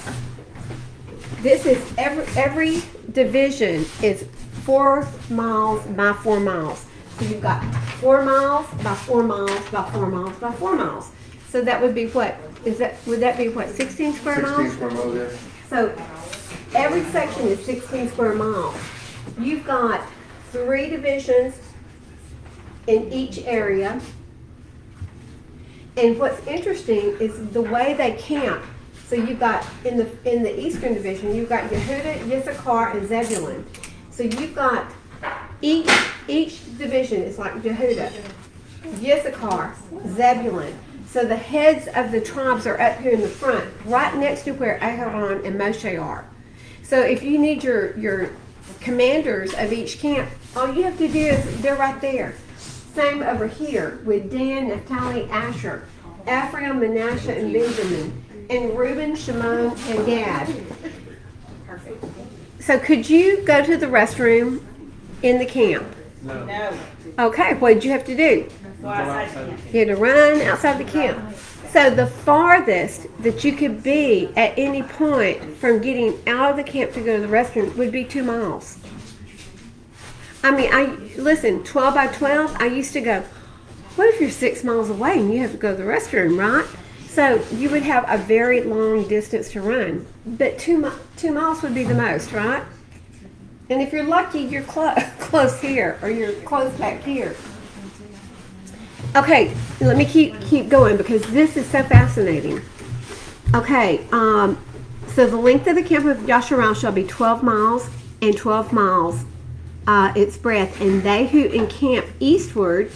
is every division is 4 miles by 4 miles. So you've got 4 miles by 4 miles by 4 miles by 4 miles. So that would be what? Would that be what, 16 square miles?
16 square miles, yeah.
So every section is 16 square miles. You've got 3 divisions in each area. And what's interesting is the way they camp. So you've got in the eastern division, you've got Yehudah, Issachar, and Zebulun. So you've got each division is like Yehudah, Issachar, Zebulun. So the heads of the tribes are up here in the front, right next to where Aharon and Moshe are. So if you need your commanders of each camp, all you have to do is they're right there. Same over here with Dan, Naphtali, Asher, Ephraim, Manasseh, and Benjamin, and Reuben, Shimon, and Gad.
Perfect.
So could you go to the restroom in the camp?
No.
Okay, what did you have to do?
Go outside the camp.
You had to run outside the camp. So the farthest that you could be at any point from getting out of the camp to go to the restroom would be 2 miles. I mean, listen, 12 by 12, I used to go, what if you're 6 miles away and you have to go to the restroom, right? So you would have a very long distance to run. But 2 miles would be the most, right? And if you're lucky, you're close here, or you're close back here. Okay, let me keep going because this is so fascinating. Okay, so the length of the camp of Yasharel shall be 12 miles and 12 miles its breadth, and they who encamp eastward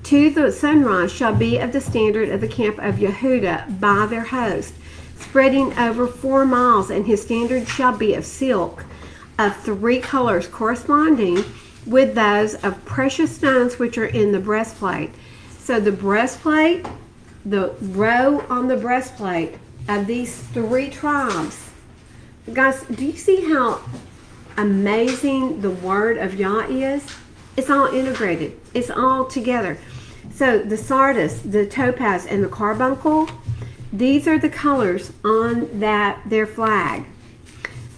to the sunrise shall be of the standard of the camp of Yehudah by their host, spreading over 4 miles, and his standard shall be of silk, of 3 colors corresponding with those of precious stones which are in the breastplate. So the breastplate, the row on the breastplate of these 3 tribes. Guys, do you see how amazing the word of Yah is? It's all integrated. It's all together. So the sardis, the topaz, and the carbuncle, these are the colors on their flag.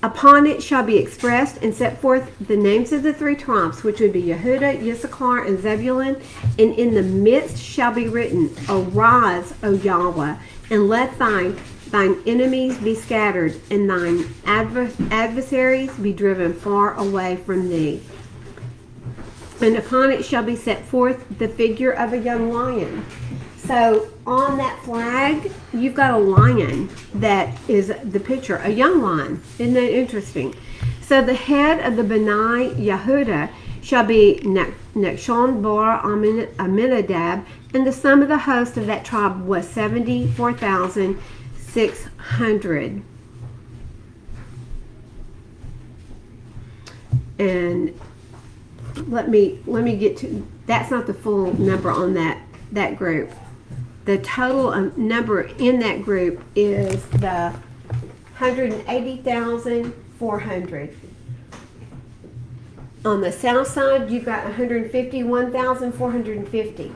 Upon it shall be expressed and set forth the names of the 3 tribes, which would be Yehudah, Issachar, and Zebulun. And in the midst shall be written, Arise, O Yahuah, and let thine enemies be scattered, and thine adversaries be driven far away from thee. And upon it shall be set forth the figure of a young lion. So on that flag, you've got a lion that is the picture, a young lion. Isn't that interesting? So the head of the Benai Yehudah shall be Nechshon, Bora, Aminadab, and the sum of the host of that tribe was 74,600. And let me get to, that's not the full number on that group. The total number in that group is the 180,400. On the south side, you've got 151,450.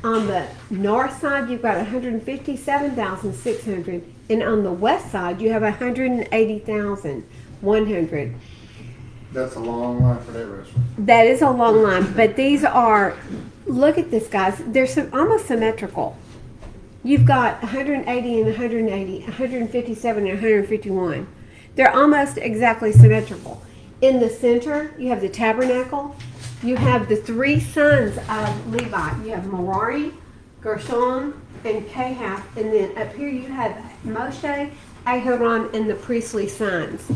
On the north side, you've got 157,600. And on the west side, you have 180,100.
That's a long line for that restaurant.
That is a long line, but these are, look at this, guys. They're almost symmetrical. You've got 180 and 180, 157 and 151. They're almost exactly symmetrical. In the center, you have the tabernacle. You have the three sons of Levi. You have Merari, Gershon, and Kahath. And then up here you have Moshe, Aharon, and the priestly sons,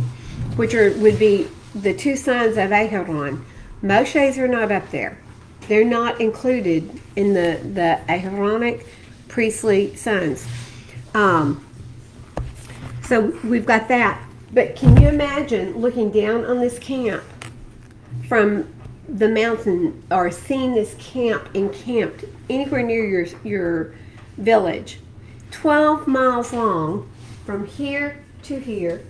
which would be the two sons of Aharon. Moshe's are not up there. They're not included in the Aharonic priestly sons. So we've got that. But can you imagine looking down on this camp from the mountain, or seeing this camp encamped anywhere near your village? 12 miles long from here to here,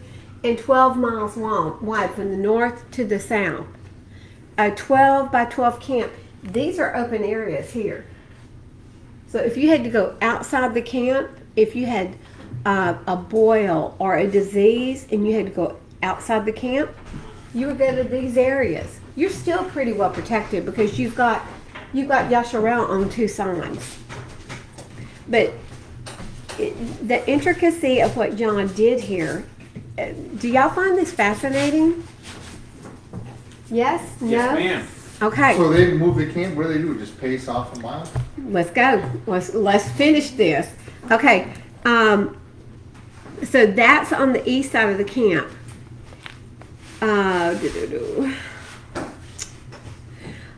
and 12 miles wide from the north to the south. A 12 by 12 camp. These are open areas here. So if you had to go outside the camp, if you had a boil or a disease and you had to go outside the camp, you would go to these areas. You're still pretty well protected because you've got Yasharel on two sides. But the intricacy of what John did here, do y'all find this fascinating? Yes? No?
Yes, ma'am.
Okay.
So they move the camp. What do they do? Just pace off a mile?
Let's go. Let's finish this. Okay. So that's on the east side of the camp.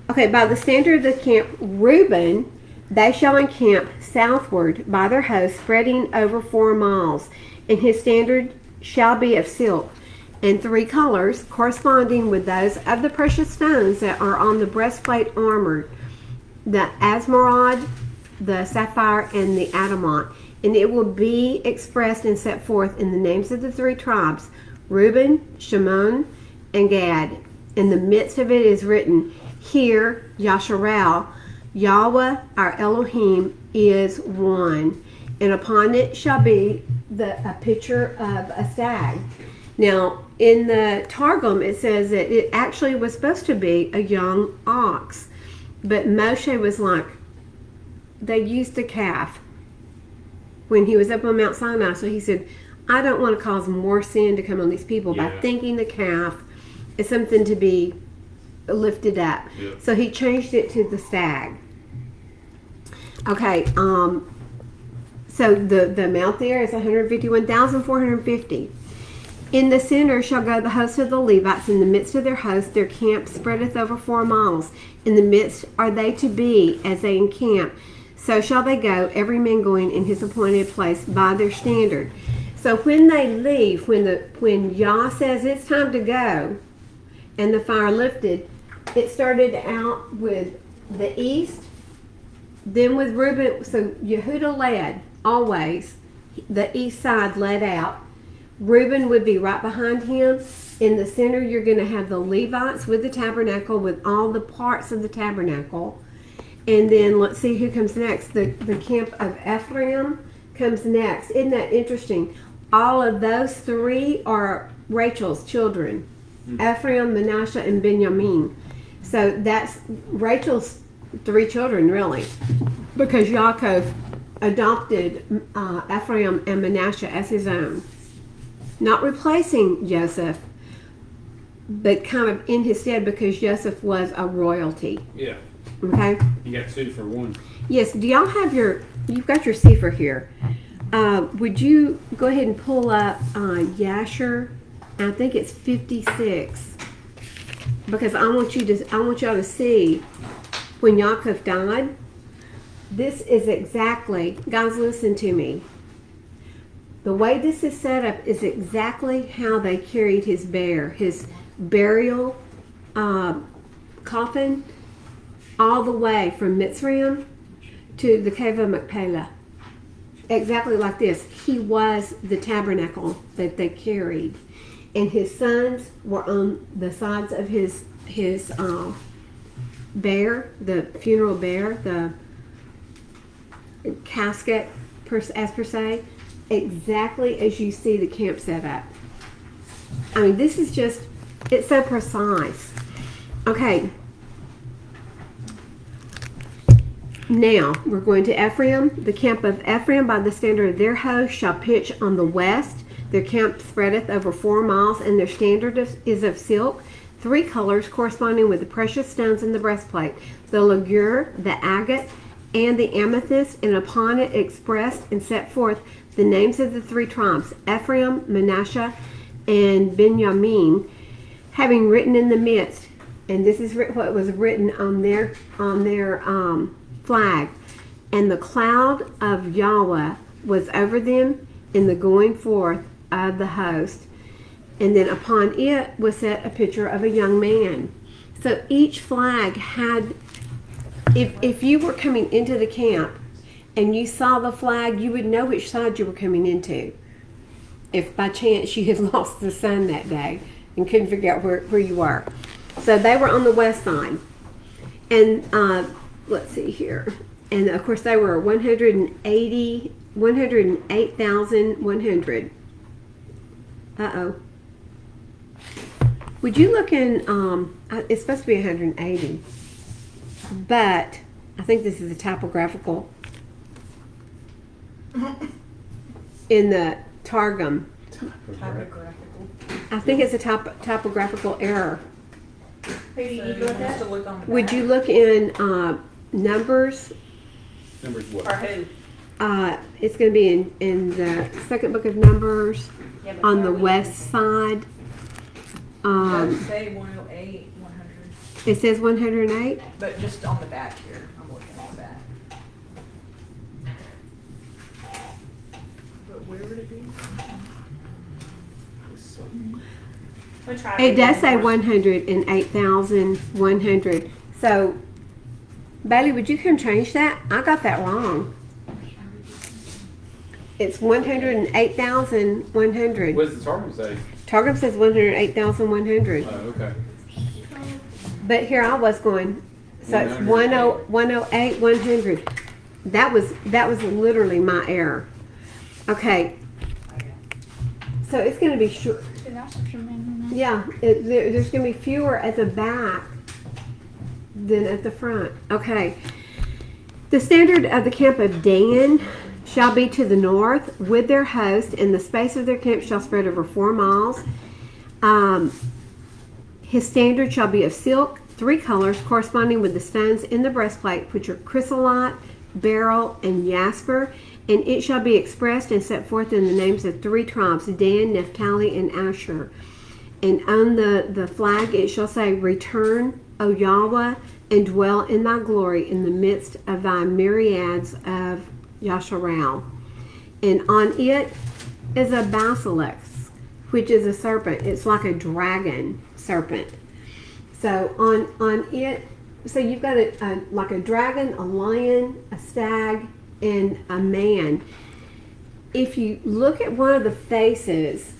Okay, by the standard of the camp, Reuben, they shall encamp southward by their host, spreading over 4 miles, and his standard shall be of silk, and 3 colors, corresponding with those of the precious stones that are on the breastplate armor, the Asmarad, the sapphire, and the adamant. And it will be expressed and set forth in the names of the 3 tribes, Reuben, Shimon, and Gad. In the midst of it is written, here, Yasharel, Yahuah, our Elohim, is one. And upon it shall be a picture of a stag. Now, in the Targum, it says that it actually was supposed to be a young ox. But Moshe was like, they used a calf when he was up on Mount Sinai. So he said, I don't want to cause more sin to come on these people by thinking the calf is something to be lifted up. Yeah. So he changed it to the stag. Okay, so the amount there is 151,450. In the center shall go the host of the Levites. In the midst of their host, their camp spreadeth over 4 miles. In the midst are they to be as they encamp. So shall they go, every man going in his appointed place by their standard. So when they leave, when Yah says it's time to go, and the fire lifted, it started out with the east, then with Reuben. So Yehudah led always. The east side led out. Reuben would be right behind him. In the center, you're going to have the Levites with the tabernacle, with all the parts of the tabernacle. And then let's see who comes next. The camp of Ephraim comes next. Isn't that interesting? All of those 3 are Rachel's children. Ephraim, Manasseh, and Benjamin. So that's Rachel's 3 children, really. Because Yaakov adopted Ephraim and Manasseh as his own. Not replacing Joseph, but kind of in his stead, because Joseph was a royalty.
Yeah.
Okay?
You got 2 for 1.
Yes, do y'all have you've got your Sefer here. Would you go ahead and pull up Yasher? I think it's 56. because I want y'all to see when Yaakov died. This is exactly, guys, listen to me. The way this is set up is exactly how they carried his burial coffin all the way from Mitzrayim to the cave of Machpelah. Exactly like this. He was the tabernacle that they carried, and his sons were on the sides of his bear, the funeral bear, the casket per se, exactly as you see the camp set up. I mean, this is just, it's so precise. Okay. Now, we're going to Ephraim. The camp of Ephraim, by the standard of their host, shall pitch on the west. Their camp spreadeth over 4 miles, and their standard is of silk, 3 colors corresponding with the precious stones in the breastplate, the ligure, the agate, and the amethyst, and upon it expressed and set forth the names of the 3 tribes, Ephraim, Manasseh, and Benjamin, having written in the midst, and this is what was written on their flag, and the cloud of Yahuah was over them in the going forth of the host, and then upon it was set a picture of a young man. So each flag had, if you were coming into the camp and you saw the flag, you would know which side you were coming into. If by chance you had lost the sun that day and couldn't figure out where you were. So they were on the west side. And let's see here. And of course they were 108,100. Uh-oh. Would you look in, it's supposed to be 180. But I think this is a typographical in the Targum. I think it's a typographical error.
Who do you need to look at?
Would you look in Numbers?
Numbers what?
Or who?
It's going to be in the second book of Numbers,
Yeah, but
on the
where are we
west side.
Does say 108, 100,
It says 108.
but just on the back here. I'm looking on the back. But where would it be?
We'll try
It does
again.
say 108,100. So, Bailey, would you come change that? I got that wrong. It's 108,100.
What does the Targum say?
Targum says 108,100.
Oh, okay.
But here I was going, so it's 108, 100. That was literally my error. Okay. So it's going to be short. Yeah, there's going to be fewer at the back than at the front. Okay. The standard of the camp of Dan shall be to the north with their host, and the space of their camp shall spread over 4 miles. His standard shall be of silk, 3 colors corresponding with the stones in the breastplate, which are chrysolite, beryl, and jasper. And it shall be expressed and set forth in the names of 3 tribes, Dan, Naphtali, and Asher. And on the flag it shall say, Return, O Yahuah, and dwell in thy glory in the midst of thy myriads of Yasharal. And on it is a basilisk, which is a serpent. It's like a dragon serpent. So on it, so you've got like a dragon, a lion, a stag, and a man. If you look at one of the faces,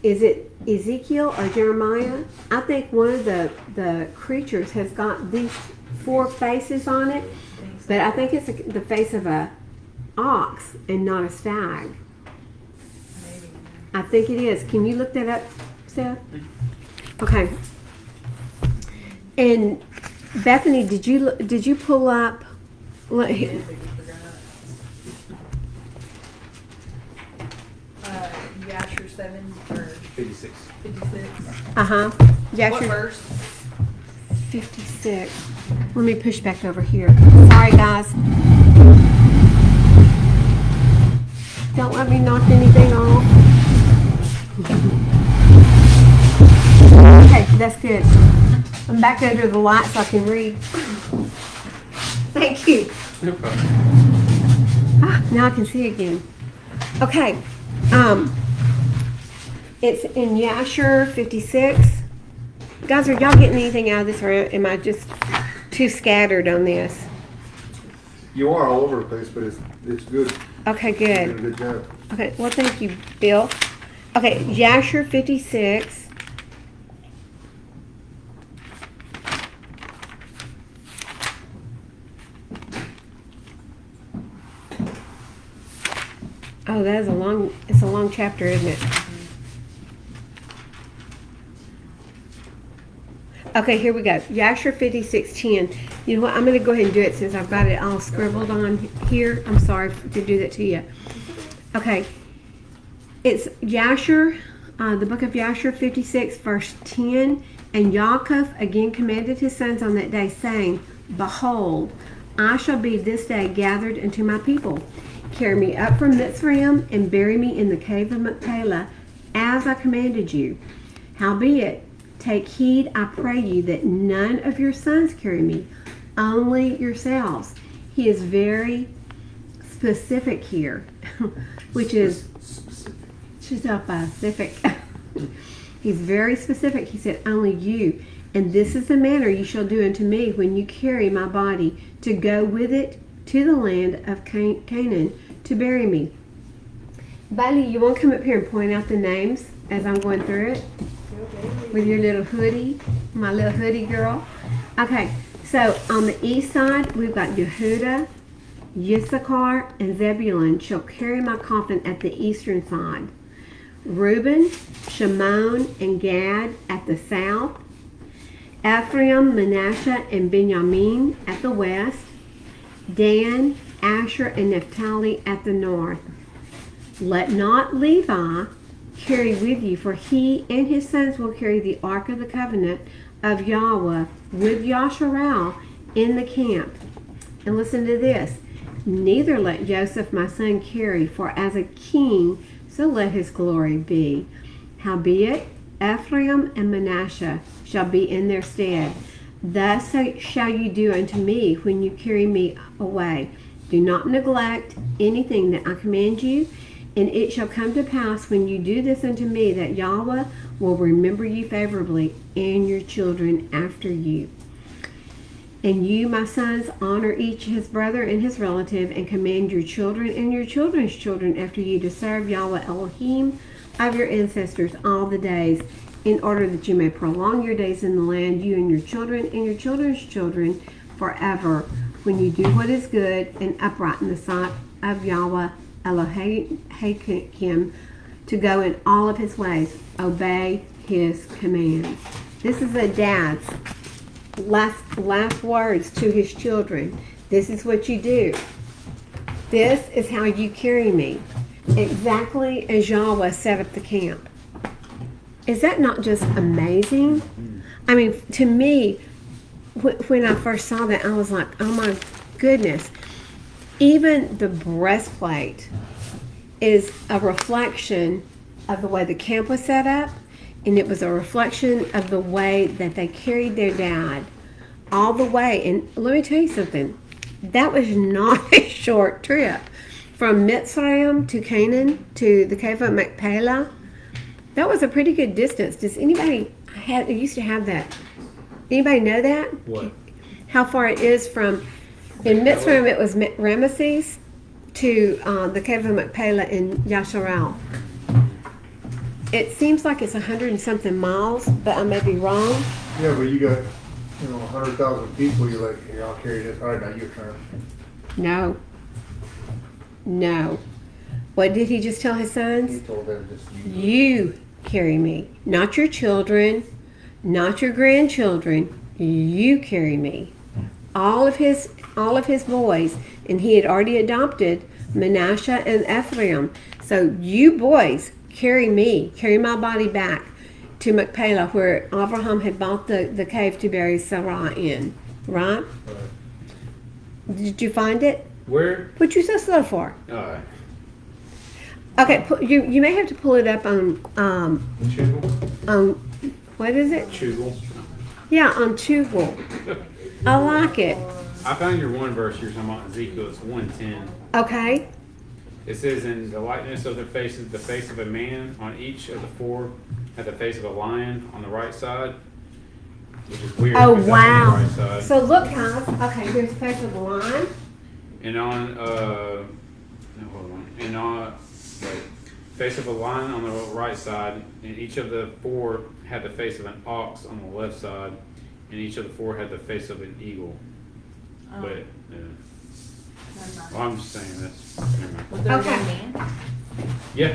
is it Ezekiel or Jeremiah? I think one of the creatures has got these 4 faces on it, but I think it's the face of a ox and not a stag.
Maybe.
I think it is. Can you look that up, Seth? Okay. And Bethany, did you pull up?
Yasher 7 or
56.
56.
Yeah.
What verse?
56. Let me push back over here. Sorry, guys. Don't let me knock anything off. Okay, that's good. back under the light so I can read. Thank you.
No problem.
Ah, now I can see again. Okay. It's in Yasher 56. Guys, are y'all getting anything out of this, or am I just too scattered on this?
You are all over the place, but it's good.
Okay,
You're doing a
good.
good job.
Okay, well, thank you, Bill. Okay, Yasher 56. Oh, that is it's a long chapter, isn't it? Okay, here we go. Yasher 56:10. You know what? I'm going to go ahead and do it since I've got it all scribbled on here. I'm sorry to do that to you. Okay. It's Yasher, the book of Yasher 56, verse 10. And Yaakov again commanded his sons on that day, saying, Behold, I shall be this day gathered unto my people. Carry me up from Mitzrayim and bury me in the cave of Machpelah, as I commanded you. Howbeit, take heed, I pray you, that none of your sons carry me, only yourselves. He is very specific here, which is specific. He's very specific. He said, only you. And this is the manner you shall do unto me when you carry my body to go with it to the land of Canaan to bury me. Bailey, you want to come up here and point out the names as I'm going through it? With your little hoodie, my little hoodie girl. Okay, so on the east side, we've got Yehudah, Issachar, and Zebulun shall carry my coffin at the eastern side. Reuben, Shimon, and Gad at the south. Ephraim, Manasseh, and Benjamin at the west. Dan, Asher, and Naphtali at the north. Let not Levi carry with you, for he and his sons will carry the ark of the covenant of Yahuah with Yasharal in the camp. And listen to this. Neither let Joseph my son carry, for as a king, so let his glory be. Howbeit, Ephraim and Manasseh shall be in their stead. Thus shall you do unto me when you carry me away. Do not neglect anything that I command you, and it shall come to pass when you do this unto me that Yahuah will remember you favorably and your children after you. And you, my sons, honor each his brother and his relative, and command your children and your children's children after you to serve Yahuah Elohim of your ancestors all the days, in order that you may prolong your days in the land, you and your children's children forever, when you do what is good and upright in the sight of Yahuah Elohim, to go in all of his ways, obey his commands. This is a dad's last words to his children. This is what you do. This is how you carry me, exactly as Yahuah set up the camp. Is that not just amazing? I mean, to me, when I first saw that, I was like, oh my goodness. Even the breastplate is a reflection of the way the camp was set up, and it was a reflection of the way that they carried their dad all the way. And let me tell you something, that was not a short trip. From Mitzrayim to Canaan to the cave of Machpelah, that was a pretty good distance. Does anybody used to have that? Anybody know that?
What?
How far it is from, in Mitzrayim it was Ramesses to the cave of Machpelah in Yasharal. It seems like it's 100 and something miles, but I may be wrong.
Yeah, but you got, 100,000 people, you're like, here, I'll carry this. All right, now your turn.
No. What did he just tell his sons?
He told them just
You carry me, not your children, not your grandchildren. You carry me. All of his boys, and he had already adopted Manasseh and Ephraim. So you boys carry my body back to Machpelah, where Abraham had bought the cave to bury Sarah in. Right? Did you find it?
Where?
What you so slow for?
Alright.
Okay, you may have to pull it up on
Chugel?
what is it?
Chugel.
Yeah, on Tugel. I like it.
I found your one verse you're talking about Ezekiel. It's 1:10.
Okay.
It says, "In the likeness of their faces, the face of a man on each of the four had the face of a lion on the right side," which is weird.
Oh,
because that's on
wow.
the right side.
So look, guys. Okay, here's the face of the lion.
And on no, hold on. And on wait, face of a lion on the right side, and each of the four had the face of an ox on the left side, and each of the four had the face of an eagle.
Oh,
But
never mind.
well, I'm just saying this. Never mind.
Was there
Okay.
one man?
Yeah.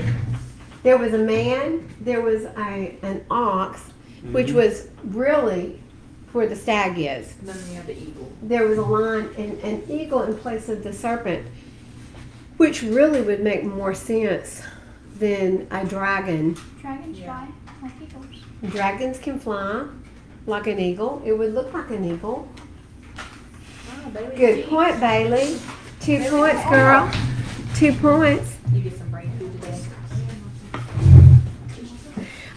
There was a man. There was an ox, which
Mhm.
was really where the stag is.
And then you have the eagle.
There was a lion and an eagle in place of the serpent, which really would make more sense than a dragon.
Dragons
Yeah.
fly like eagles.
Dragons can fly like an eagle. It would look like an eagle.
Oh, Bailey.
Good point, Bailey. 2 points, girl. 2 points.
You get some brain food today.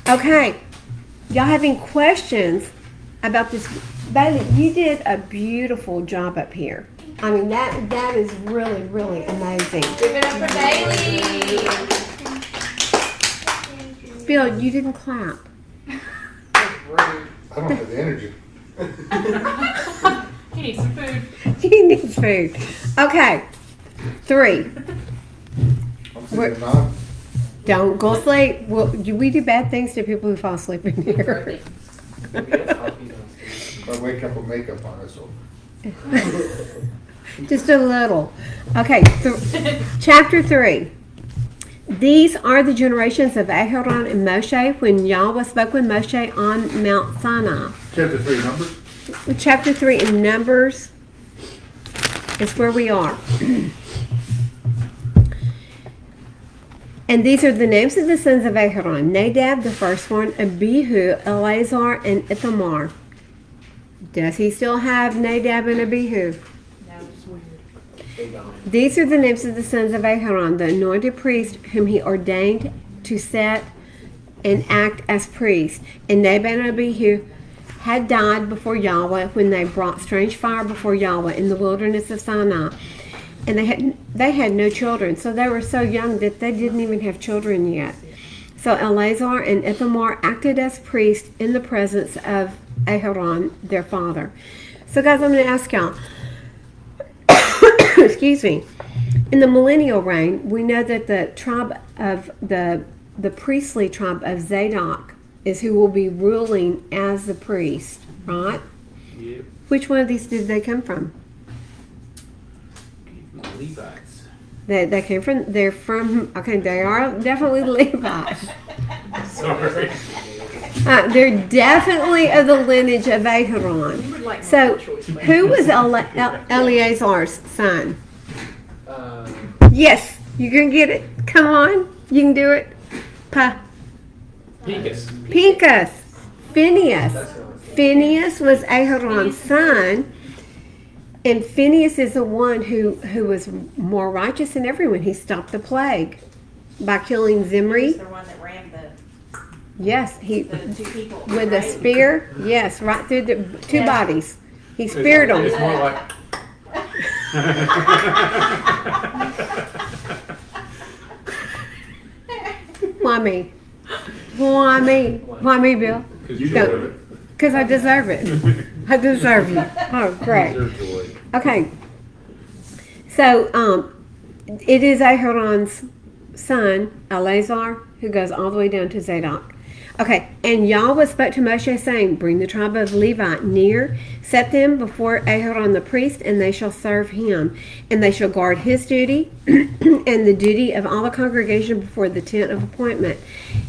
Okay. Y'all having questions about this? Bailey, you did a beautiful job up here. I mean, that is really, really amazing.
Give it up for Bailey.
Bill, you didn't clap.
I don't have the energy.
He needs some food.
He needs food. Okay. 3.
I'm sitting on.
Don't go sleep. Well, we do bad things to people who fall asleep in here.
If I wake up with makeup on, it's over.
Just a little. Okay. Chapter 3. These are the generations of Aharon and Moshe when Yahweh spoke with Moshe on Mount Sinai.
Chapter 3, Numbers.
Chapter 3 in Numbers is where we are. And these are the names of the sons of Aharon: Nadab, the firstborn, Abihu, Eleazar, and Ithamar. Does he still have Nadab and Abihu?
No, it's weird.
These are the names of the sons of Aharon, the anointed priest whom he ordained to set and act as priest. And Nadab and Abihu had died before Yahweh when they brought strange fire before Yahweh in the wilderness of Sinai. And they had no children, so they were so young that they didn't even have children yet. So Eleazar and Ithamar acted as priests in the presence of Aharon, their father. So guys, I'm going to ask y'all, excuse me, in the millennial reign, we know that the tribe of the priestly tribe of Zadok is who will be ruling as the priest, right?
Yep.
Which one of these did they come from?
Levites.
They came from, okay, they are definitely Levites.
Sorry.
They're definitely of the lineage of Aharon. So, who was Eleazar's son? Yes, you can get it. Come on, you can do it.
Pecos.
Pinchas, Phineas. Phineas was Aharon's son, and Phineas is the one who was more righteous than everyone. He stopped the plague by killing Zimri.
He's the one that rammed
Yes,
the 2 people.
with a
right?
spear. Yes, right through the 2
Yeah.
bodies. He speared
It's
them.
more like.
Why me? Why me? Why me, Bill?
Because
You deserve it.
Because I deserve it. I deserve you. Oh, great.
joy.
Okay. So, it is Aharon's son, Eleazar, who goes all the way down to Zadok. Okay, and Yahweh spoke to Moshe, saying, bring the tribe of Levi near, set them before Aharon the priest, and they shall serve him. And they shall guard his duty, and the duty of all the congregation before the tent of appointment,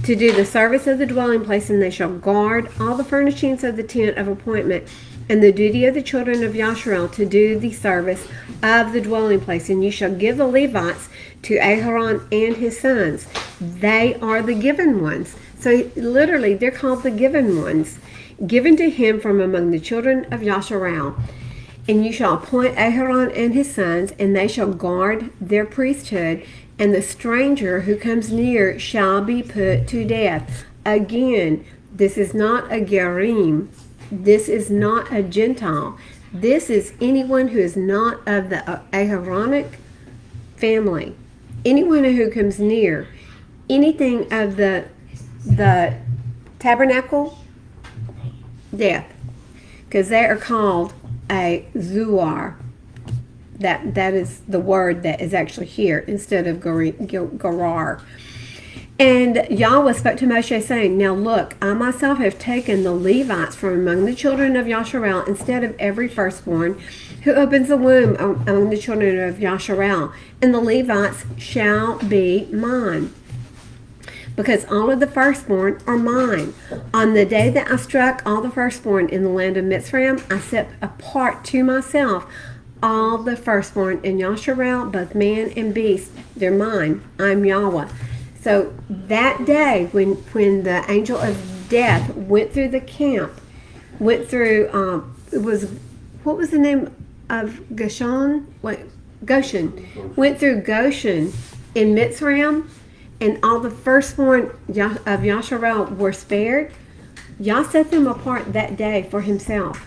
to do the service of the dwelling place, and they shall guard all the furnishings of the tent of appointment, and the duty of the children of Yasharel to do the service of the dwelling place. And you shall give the Levites to Aharon and his sons. They are the given ones. So literally, they're called the given ones, given to him from among the children of Yasharel. And you shall appoint Aharon and his sons, and they shall guard their priesthood, and the stranger who comes near shall be put to death. Again, this is not a gerim. this is not a Gentile. This is anyone who is not of the Aaronic family. Anyone who comes near anything of the tabernacle, death. Because they are called a zuar. That is the word that is actually here instead of garar. And Yahuah spoke to Moshe, saying, Now look, I myself have taken the Levites from among the children of Yasharel instead of every firstborn who opens the womb among the children of Yasharel, and the Levites shall be mine. Because all of the firstborn are mine. On the day that I struck all the firstborn in the land of Mitzrayim, I set apart to myself all the firstborn in Yasharel, both man and beast. They're mine. I'm Yahuah. So that day when the angel of death went through the camp, went through, what was the name of Goshen? Goshen. Went through Goshen in Mitzrayim, and all the firstborn of Yasharel were spared. Yah set them apart that day for himself.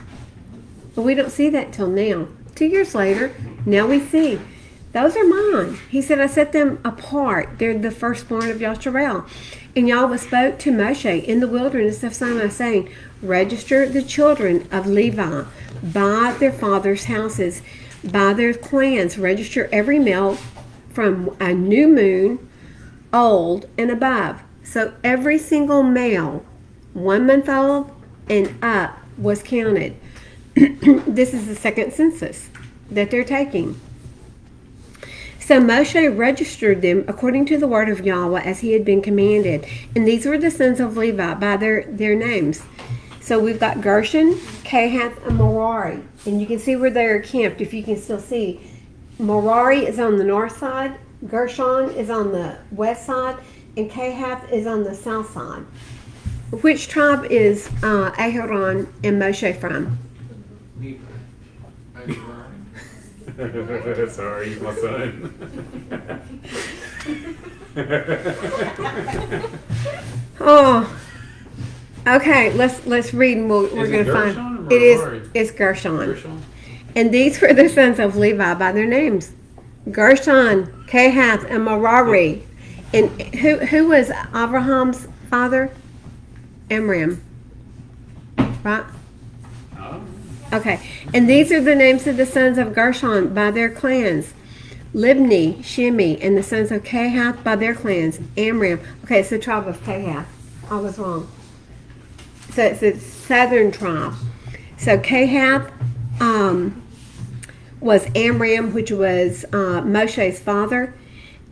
But we don't see that till now. 2 years later, now we see. Those are mine. He said, I set them apart. They're the firstborn of Yasharel. And Yahuah spoke to Moshe in the wilderness of Sinai, saying, Register the children of Levi by their fathers' houses, by their clans. Register every male from a new moon, old, and above. So every single male, 1 month old and up, was counted. This is the second census that they're taking. So Moshe registered them according to the word of Yahuah as he had been commanded. And these were the sons of Levi by their names. So we've got Gershon, Kohath, and Merari. And you can see where they're camped, if you can still see. Merari is on the north side, Gershon is on the west side, and Kohath is on the south side. Which tribe is Aharon and Moshe from?
Sorry, he's my son.
Oh, okay. Let's read, and we're going to find. It's Gershon. And these were the sons of Levi by their names: Gershon, Kohath, and Merari. And who was Abraham's father? Amram, right? Okay, and these are the names of the sons of Gershon by their clans: Libni, Shimi, and the sons of Kohath by their clans: Amram. Okay, it's the tribe of Kohath. I was wrong. So it's the southern tribe. So Kohath was Amram, which was Moshe's father,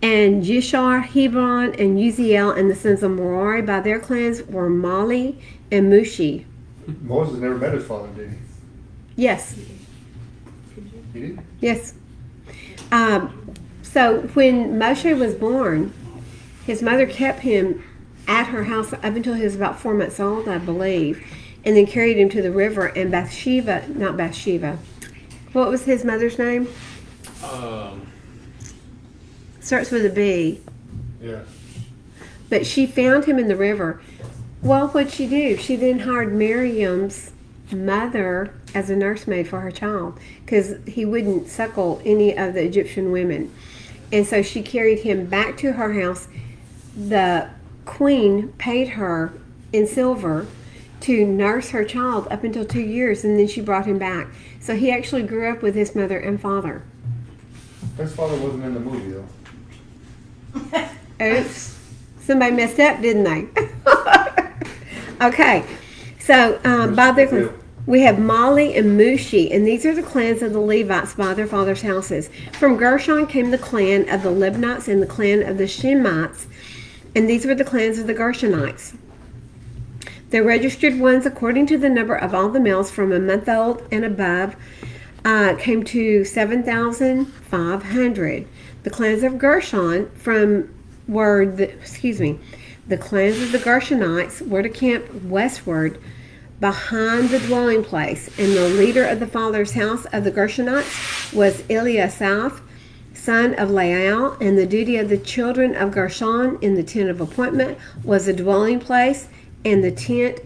and Yishar, Hebron, and Uziel, and the sons of Merari by their clans were Mali and Mushi.
Moses never met his father, did he?
Yes.
He did?
Yes. So when Moshe was born, his mother kept him at her house up until he was about 4 months old, I believe, and then carried him to the river. And not Bathsheba. What was his mother's name? Starts with a B.
Yeah.
But she found him in the river. Well, what'd she do? She then hired Miriam's mother as a nursemaid for her child because he wouldn't suckle any of the Egyptian women. And so she carried him back to her house. The queen paid her in silver to nurse her child up until 2 years, and then she brought him back. So he actually grew up with his mother and father.
His father wasn't in the movie, though.
Oops. Somebody messed up, didn't they? Okay. So by their clans, we have Mali and Mushi, and these are the clans of the Levites by their fathers' houses. From Gershon came the clan of the Libnites and the clan of the Shemites, and these were the clans of the Gershonites. The registered ones, according to the number of all the males from a month old and above, came to 7,500. The clans of Gershon the clans of the Gershonites were to camp westward behind the dwelling place, and the leader of the father's house of the Gershonites was Eliasaph, son of Lael, and the duty of the children of Gershon in the tent of appointment was the dwelling place and the tent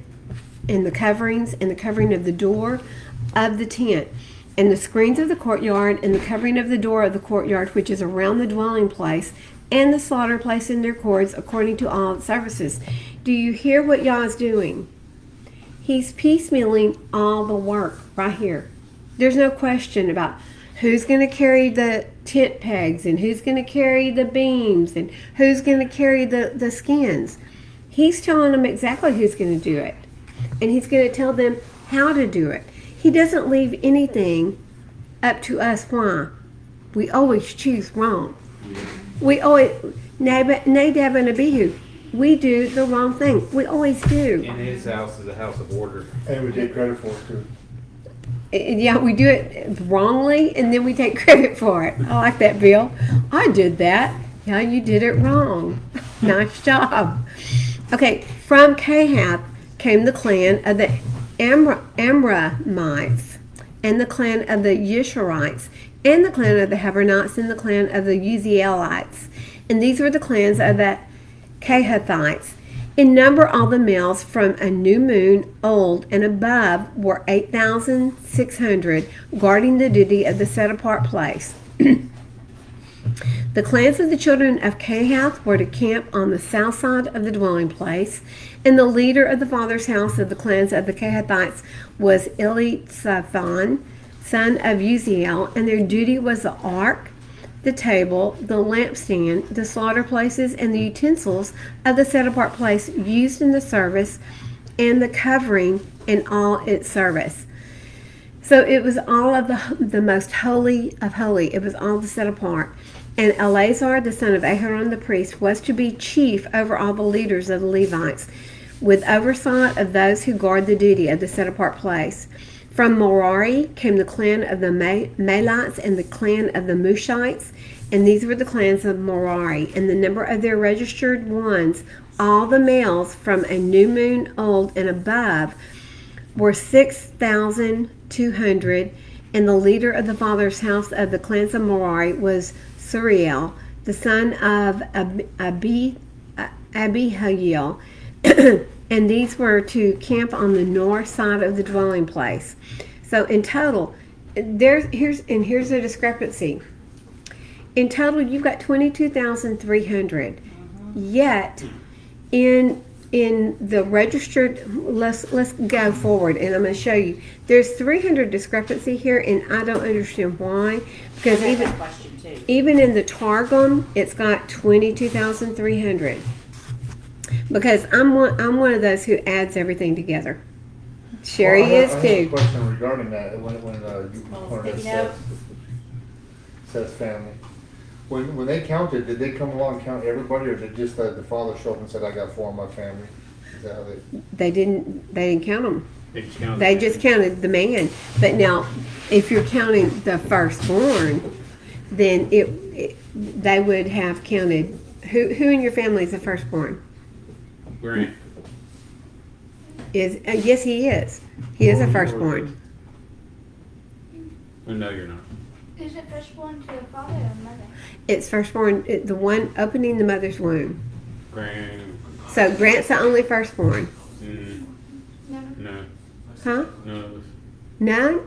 and the coverings and the covering of the door of the tent and the screens of the courtyard and the covering of the door of the courtyard which is around the dwelling place and the slaughter place in their cords according to all its services. Do you hear what Yah is doing? He's piecemealing all the work right here. There's no question about who's going to carry the tent pegs and who's going to carry the beams and who's going to carry the skins. He's telling them exactly who's going to do it. And he's going to tell them how to do it. He doesn't leave anything up to us. Why? We always choose wrong. We always, Nadab and Abihu, we do the wrong thing. We always do.
In his house is a house of order.
And we take credit for it too.
Yeah, we do it wrongly and then we take credit for it. I like that, Bill. I did that. Yeah, you did it wrong. Nice job. Okay, from Kehath came the clan of the Amramites, and the clan of the Yeshurites, and the clan of the Hebronites, and the clan of the Uzielites. And these were the clans of the Kehathites. In number, all the males from a new moon old and above were 8,600, guarding the duty of the set-apart place. The clans of the children of Kehath were to camp on the south side of the dwelling place, and the leader of the father's house of the clans of the Kehathites was Elisaphon, son of Uziel, and their duty was the ark, the table, the lampstand, the slaughter places, and the utensils of the set-apart place used in the service, and the covering in all its service. So it was all of the most holy of holy. It was all the set apart. And Eleazar, the son of Aharon the priest, was to be chief over all the leaders of the Levites, with oversight of those who guard the duty of the set-apart place. From Merari came the clan of the Malites and the clan of the Mushites, and these were the clans of Merari. And the number of their registered ones, all the males from a new moon old and above, were 6,200, and the leader of the father's house of the clans of Merari was Suriel, the son of Abihail, and these were to camp on the north side of the dwelling place. So in total, here's a discrepancy. In total, you've got 22,300. Yet, in the registered, let's go forward, and I'm going to show you. There's 300 discrepancy here, and I don't understand why. Because even in the Targum, it's got 22,300. Because I'm one of those who adds everything together. Sherry is
I have
too.
a question regarding that. When you pointed at Seth's family, when they counted, did they come along and count everybody, or did just the father show up and said, "I got 4 in my family"? Is that how they?
They didn't count them.
They
just counted the man. But now, if you're counting the firstborn, then they would have counted who in your family is the firstborn?
Grant.
Yes, he is. He is a firstborn.
Oh, no, you're not.
Is it firstborn to the father or mother?
It's firstborn, the one opening the mother's womb.
Grant.
So Grant's the only firstborn.
No.
No.
Huh?
No.
None?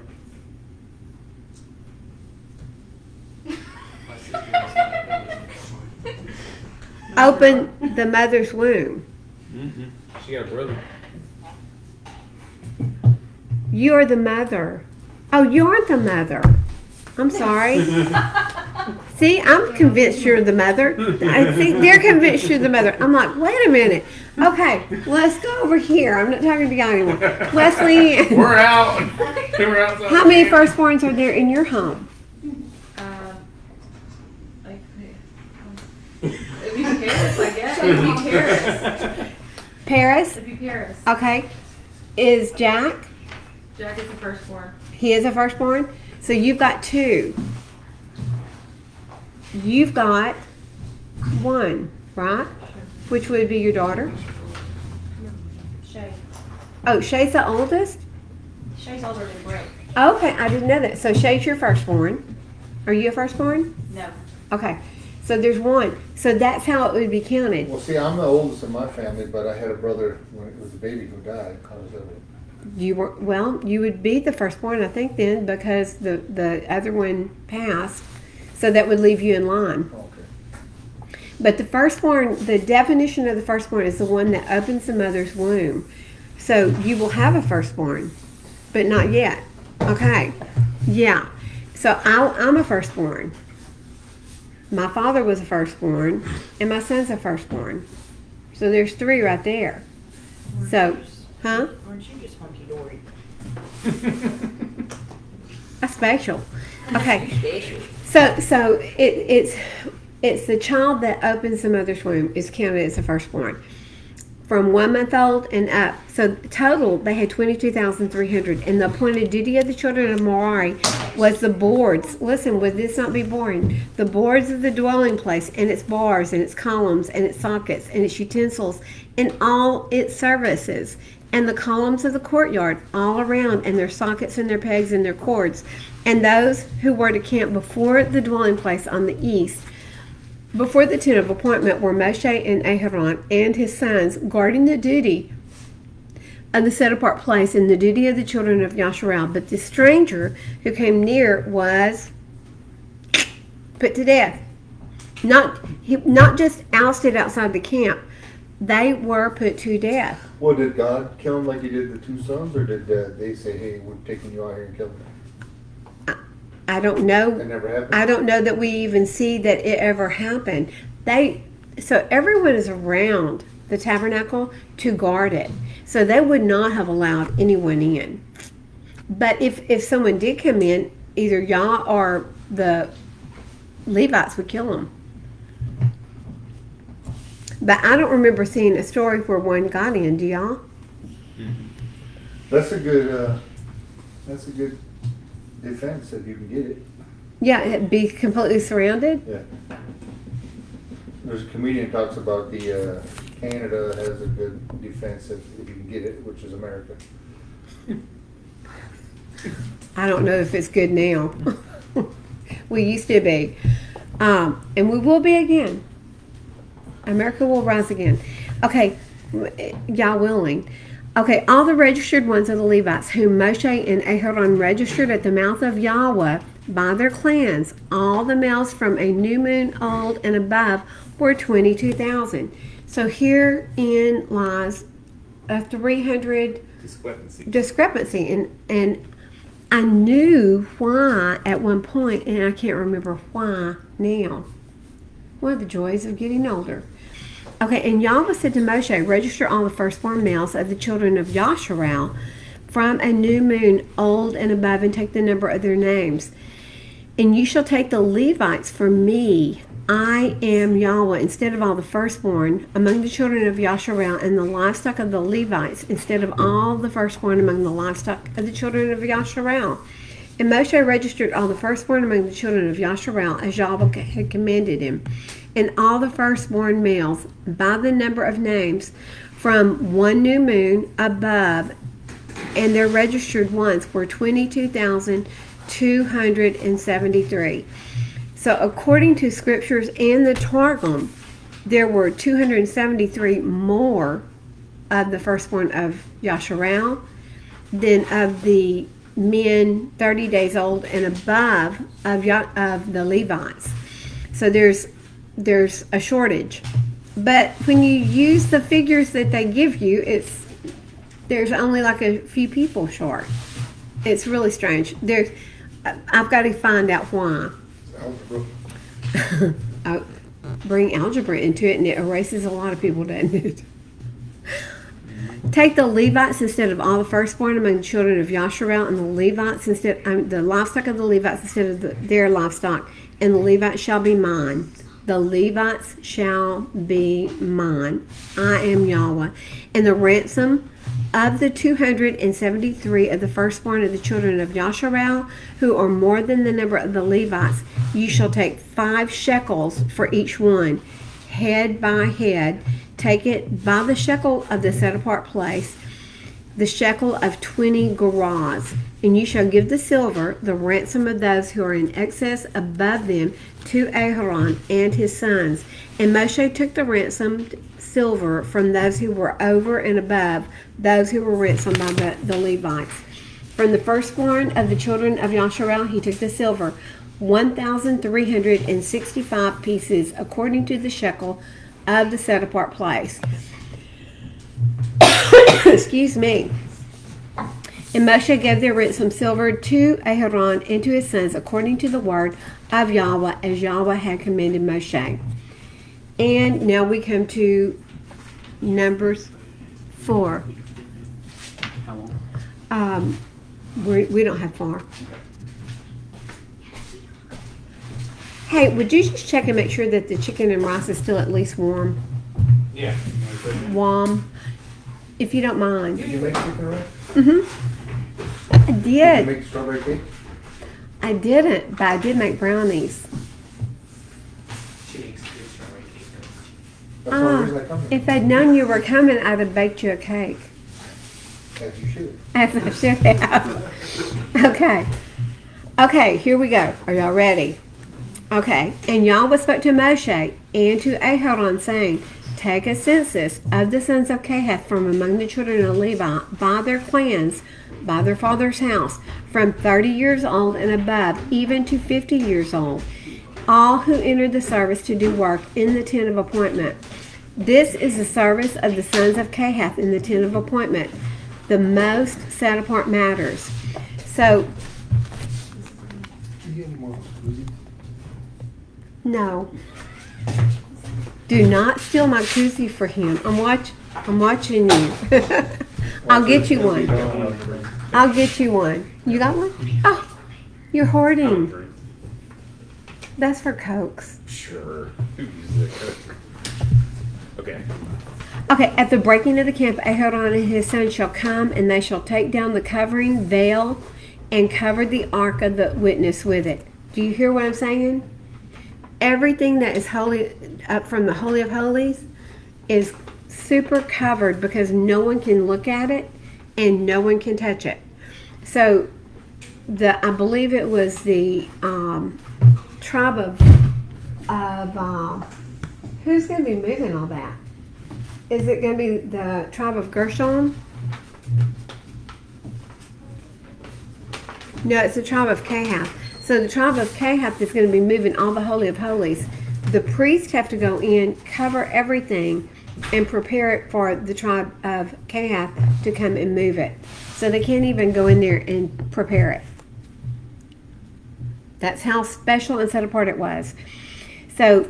Open the mother's womb.
Mm-hmm. She got a brother.
You are the mother. Oh, you aren't the mother. I'm sorry. See, I'm convinced you're the mother. I think they're convinced you're the mother. I'm like, wait a minute. Okay, let's go over here. I'm not talking to you anymore. Wesley.
We're out. We're outside.
How many firstborns are there in your home?
It'd be Paris, I guess. It'd be Paris.
Paris?
It'd be Paris.
Okay. Is Jack?
Jack is the firstborn.
He is a firstborn? So you've got 2. You've got 1, right? Which would be your daughter?
Shay.
Oh, Shay's the oldest?
Shay's older than Brooke.
Okay, I didn't know that. So Shay's your firstborn. Are you a firstborn?
No.
Okay. So there's 1. So that's how it would be counted.
Well, see, I'm the oldest in my family, but I had a brother when it was a baby who died. I was
You would be the firstborn, I think, then, because the other one passed, so that would leave you in line.
Okay.
But the firstborn, the definition of the firstborn is the one that opens the mother's womb. So you will have a firstborn, but not yet. Okay, yeah. So I'm a firstborn. My father was a firstborn, and my son's a firstborn. So there's 3 right there. So, huh?
Aren't you just hunky-dory?
That's special. Okay.
Special.
So it's the child that opens the mother's womb is counted as a firstborn. From 1 month old and up. So total, they had 22,300. And the appointed duty of the children of Merari was the boards. Listen, would this not be boring? The boards of the dwelling place, and its bars, and its columns, and its sockets, and its utensils, and all its services, and the columns of the courtyard all around, and their sockets, and their pegs, and their cords. And those who were to camp before the dwelling place on the east, before the tent of appointment, were Moshe and Aharon and his sons, guarding the duty of the set apart place and the duty of the children of Yasharal. But the stranger who came near was put to death. Not just ousted outside the camp. They were put to death.
Well, did God kill them like he did the 2 sons, or did they say, hey, we're taking you out here and killing them?
I don't know.
That never happened?
I don't know that we even see that it ever happened. So everyone is around the tabernacle to guard it. So they would not have allowed anyone in. But if someone did come in, either Yah or the Levites would kill them. But I don't remember seeing a story where one got in. Do y'all?
That's a good defense if you can get it.
Yeah, it'd be completely surrounded.
Yeah. There's a comedian talks about the Canada has a good defense if you can get it, which is America.
I don't know if it's good now. We used to be. And we will be again. America will rise again. Okay, Yah willing. Okay, all the registered ones of the Levites, whom Moshe and Aharon registered at the mouth of Yahuah by their clans, all the males from a new moon old and above were 22,000. So herein lies a 300 discrepancy. And I knew why at one point, and I can't remember why now. One of the joys of getting older. Okay, and Yahuah said to Moshe, register all the firstborn males of the children of Yasharal from a new moon old and above, and take the number of their names. And you shall take the Levites for me. I am Yahuah, instead of all the firstborn among the children of Yasharal, and the livestock of the Levites, instead of all the firstborn among the livestock of the children of Yasharal. And Moshe registered all the firstborn among the children of Yasharal, as Yahuah had commanded him, and all the firstborn males by the number of names from 1 new moon above, and their registered ones were 22,273. So according to scriptures and the Targum, there were 273 more of the firstborn of Yasharal than of the men 30 days old and above of the Levites. So there's a shortage. But when you use the figures that they give you, there's only like a few people short. It's really strange. I've got to find out why.
Algebra.
Bring algebra into it, and it erases a lot of people, doesn't it? Take the Levites instead of all the firstborn among the children of Yasharal, and the Levites instead, the livestock of the Levites instead of their livestock, and the Levites shall be mine. The Levites shall be mine. I am Yahuah. And the ransom of the 273 of the firstborn of the children of Yasharal, who are more than the number of the Levites, you shall take 5 shekels for each one, head by head. Take it by the shekel of the set apart place, the shekel of 20 gerahs. And you shall give the silver, the ransom of those who are in excess above them, to Aharon and his sons. And Moshe took the ransomed silver from those who were over and above those who were ransomed by the Levites. From the firstborn of the children of Yasharel, he took the silver, 1,365 pieces, according to the shekel of the set apart place. Excuse me. And Moshe gave their ransom silver to Aharon and to his sons, according to the word of Yahuah, as Yahuah had commanded Moshe. And now we come to Numbers 4.
How long?
We don't have far. Hey, would you just check and make sure that the chicken and rice is still at least warm?
Yeah.
Warm, if you don't mind.
Did you make chicken rice?
I
Did you
did.
make strawberry cake?
I didn't, but I did make brownies.
She makes good strawberry cake.
That's the only reason I come here.
If I'd known you were coming, I'd have baked you a cake.
As you should.
As I should have. Okay. Okay, here we go. Are y'all ready? Okay. And Yahweh spoke to Moshe and to Aharon, saying, take a census of the sons of Kohath from among the children of Levi by their clans, by their father's house, from 30 years old and above, even to 50 years old, all who entered the service to do work in the tent of appointment. This is the service of the sons of Kohath in the tent of appointment, the most set apart matters. So,
Did you get any more koozies?
no. Do not steal my koozie for him. I'm watching you. I'll get you one. I'll get you one. You got one? Oh, you're hoarding. That's for Cokes.
Sure. Who uses a Coke? Okay.
Okay, at the breaking of the camp, Aharon and his sons shall come, and they shall take down the covering veil and cover the ark of the witness with it. Do you hear what I'm saying? Everything that is holy, up from the Holy of Holies, is super covered because no one can look at it and no one can touch it. So, I believe it was the tribe of who's going to be moving all that? Is it going to be the tribe of Gershon? No, it's the tribe of Kohath. So the tribe of Kohath is going to be moving all the Holy of Holies. The priests have to go in, cover everything, and prepare it for the tribe of Kohath to come and move it. So they can't even go in there and prepare it. That's how special and set apart it was. So